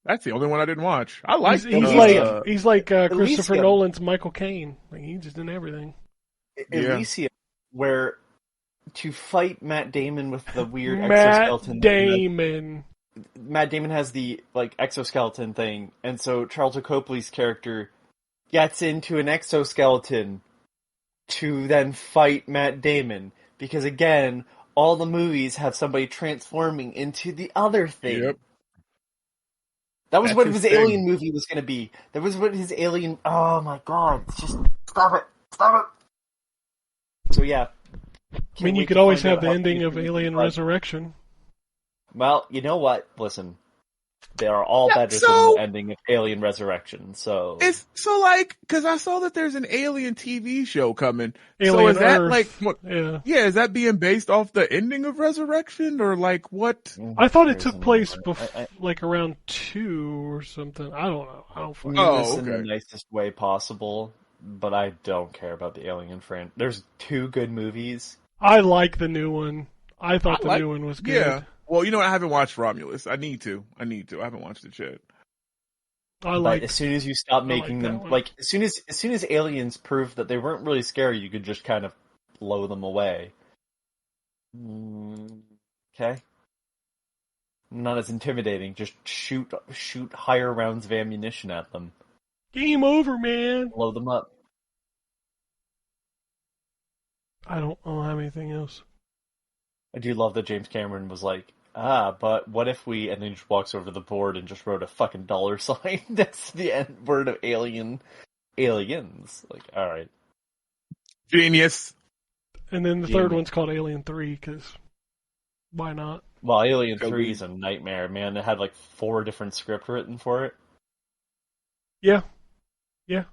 That's the only one I didn't watch. I like he's like Christopher Nolan's Michael Caine. Like, he's just in everything. Elysium, where to fight Matt Damon with the weird exoskeleton. Matt Damon has the exoskeleton thing, and so Charlton Copley's character gets into an exoskeleton to then fight Matt Damon. Because again, all the movies have somebody transforming into the other thing. Yep. That was what his alien movie was going to be. That was what his alien... Oh my god. Just stop it. Stop it. So yeah. I mean, you could always have the ending of Alien Resurrection. Well, you know what? Listen. They are all better than the ending of Alien Resurrection, so... because I saw that there's an Alien TV show coming. Alien so is Earth. that is that being based off the ending of Resurrection, or what? I thought it took place around 2 or something. I don't know. I don't fucking know. In the nicest way possible, but I don't care about the Alien franchise. There's 2 good movies. I like the new one. I thought the new one was good. Yeah. Well, you know what? I haven't watched Romulus. I need to. I haven't watched it yet. But as soon as you stop making them, as soon as Aliens proved that they weren't really scary, you could just kind of blow them away. Okay. Not as intimidating. Just shoot higher rounds of ammunition at them. Game over, man. Blow them up. I don't have anything else. I do love that James Cameron was like, but what if we... And then he just walks over to the board and just wrote a fucking $sign next to the end word of aliens. Like, alright. Genius. And then the third one's called Alien 3, because why not? Well, Alien 3 is a nightmare, man. It had 4 different scripts written for it. Yeah. Yeah.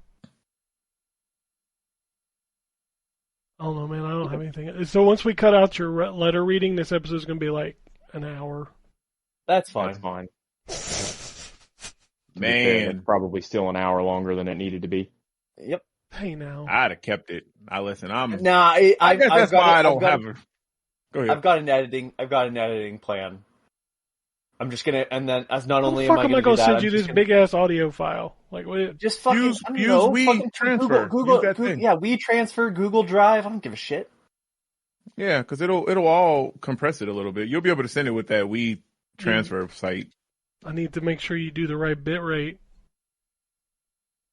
I don't know, man. I don't have anything. So once we cut out your letter reading, this episode is going to be an hour. That's fine. Man, it's probably still an hour longer than it needed to be. Yep. Hey, now. I'd have kept it. I guess that's why I don't have it. Go ahead. I've got an editing plan. I'm just gonna, and then as not only am I gonna send you this big ass audio file? Just fucking use WeTransfer. Google WeTransfer, Google Drive. I don't give a shit. Yeah, because it'll all compress it a little bit. You'll be able to send it with that WeTransfer site. I need to make sure you do the right bit rate.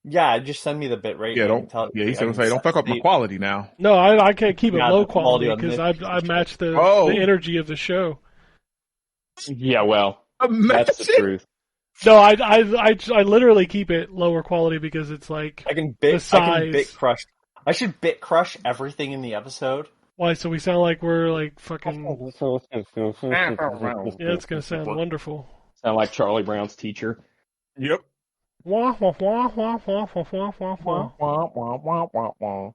Yeah, just send me the bit rate. He said, don't fuck up my quality now. No, I can't keep it low quality because I match the energy of the show. Yeah, well, that's the truth. No, I literally keep it lower quality because it's I can bit crush. I should bit crush everything in the episode. Why? So we sound like we're fucking. Yeah, it's gonna sound wonderful. Sound like Charlie Brown's teacher. Yep. Wah, wah, wah, wah, wah, wah, wah, wah, wah. Wah, wah, wah, wah, wah.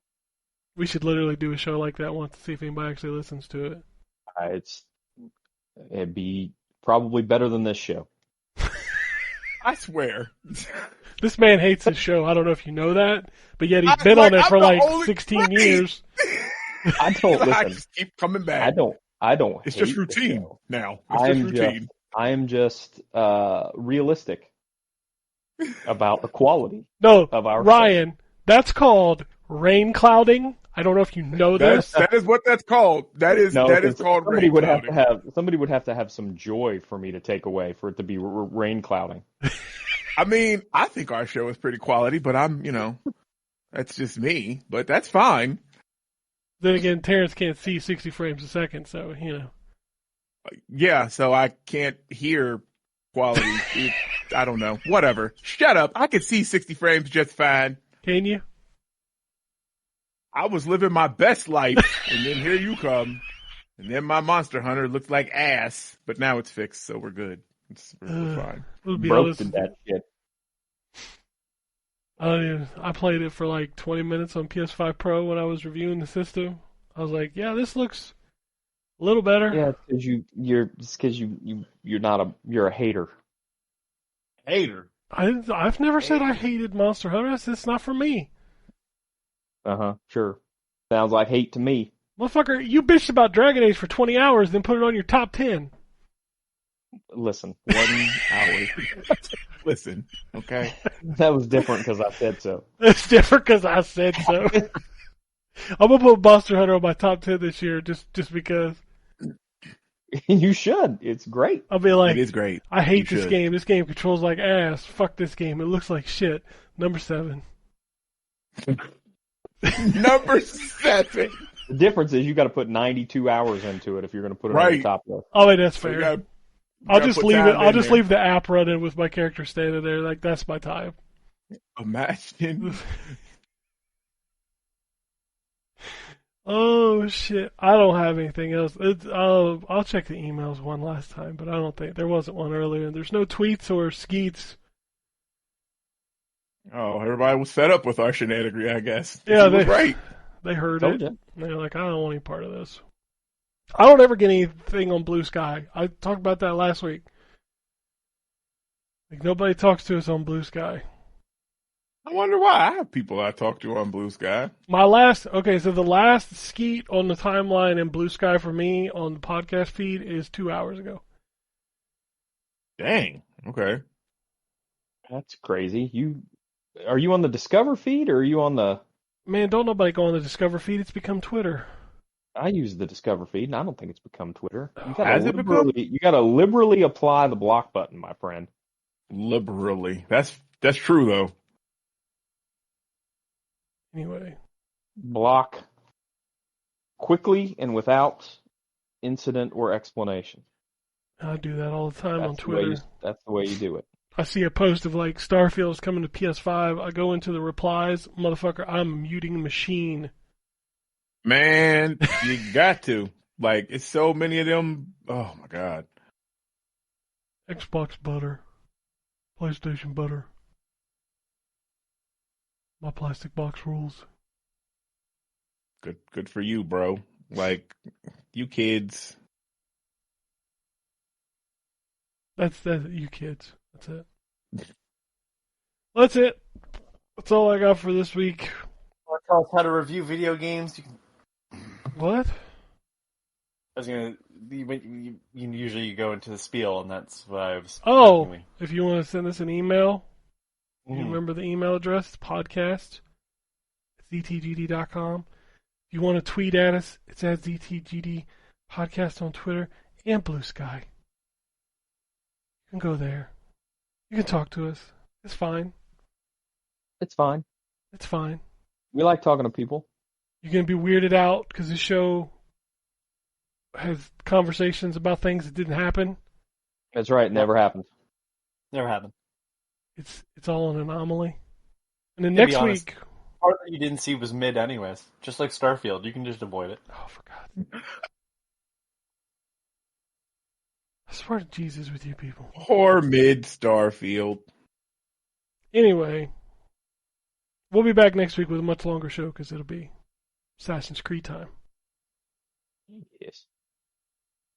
We should literally do a show like that once to see if anybody actually listens to it. It'd be probably better than this show. I swear. This man hates his show. I don't know if you know that, but yet he's been on it for like 16 years. I don't I listen. just keep coming back. I don't. It's hate just the routine show. now. It's just routine. I am just realistic about the quality No, of our Ryan, that's called rain clouding. I don't know if you know this. That is what that's called. That is called somebody rain would clouding. somebody would have to have some joy for me to take away for it to be rain clouding. I mean, I think our show is pretty quality, but that's just me. But that's fine. Then again, Terrence can't see 60 frames a second, so, Yeah, so I can't hear quality. I don't know. Whatever. Shut up. I can see 60 frames just fine. Can you? I was living my best life, and then here you come. And then my Monster Hunter looks like ass, but now it's fixed, so we're good. We're fine. We'll be Broke honest. that shit. I played it for like 20 minutes on PS5 Pro when I was reviewing the system. I was like, yeah, this looks a little better. Yeah, because you're a hater. Hater. I've never said I hated Monster Hunter. I said it's not for me. Sure. Sounds like hate to me. Motherfucker, you bitched about Dragon Age for 20 hours, then put it on your top 10. Listen, 1 hour. Listen, okay? That was different because I said so. It's different because I said so. I'm going to put Monster Hunter on my top 10 this year just because. You should. It's great. I'll be like, It is great. I hate You this should. game. This game controls like ass. Fuck this game. It looks like shit. Number 7. Number 7. The difference is you got to put 92 hours into it if you're going to put it on the Right. top list. Oh, wait, that's So you fair. gotta- I'll gotta just put leave time it. I'll in just there. leave the app running with my character standing there. Like, that's my time. Imagine. Oh shit! I don't have anything else. I'll check the emails one last time, but I don't think there wasn't one earlier. There's no tweets or skeets. Oh, everybody was fed up with our shenanigans, I guess. Yeah, She was they- right. They heard Told it. ya. And they're like, I don't want any part of this. I don't ever get anything on Blue Sky. I talked about that last week. Like nobody talks to us on Blue Sky. I wonder why. I have people I talk to on Blue Sky. So the last skeet on the timeline in Blue Sky for me on the podcast feed is 2 hours ago. Dang. Okay. That's crazy. Are you on the Discover feed or are you on the? Man, don't nobody go on the Discover feed. It's become Twitter. I use the Discover feed, and I don't think it's become Twitter. Has it become? You got to liberally apply the block button, my friend. Liberally. That's true though. Anyway. Block quickly and without incident or explanation. I do that all the time on That's the way Twitter. that's the way you do it. I see a post of like Starfield's coming to PS5. I go into the replies. Motherfucker, I'm muting machine. Man, you got to. Like, it's so many of them. Oh my God. Xbox butter. PlayStation butter. My plastic box rules. Good for you, bro. Like, you kids. That's you kids. That's it. That's it. That's all I got for this week. Want to tell us how to review video games? What? I was gonna. You usually go into the spiel, and that's what I was. Oh, doing. if you want to send us an email, you Mhm. remember the email address? It's podcast@ztgd.com. If you want to tweet at us, it's at ZTGD Podcast on Twitter and Blue Sky. You can go there. You can talk to us. It's fine. It's fine. It's fine. We like talking to people. You're going to be weirded out because this show has conversations about things that didn't happen. That's right. It never happens. Never happened. It's all an anomaly. And then To be next honest, week... part that you didn't see was mid, anyways. Just like Starfield, you can just avoid it. Oh, for God. I swear to Jesus with you people. Poor mid Starfield. Anyway, we'll be back next week with a much longer show because it'll be Assassin's Creed time. Yes.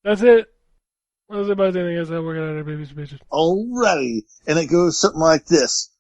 That's it. That's about anything else. We're gonna babies and bitches. Alrighty. And it goes something like this.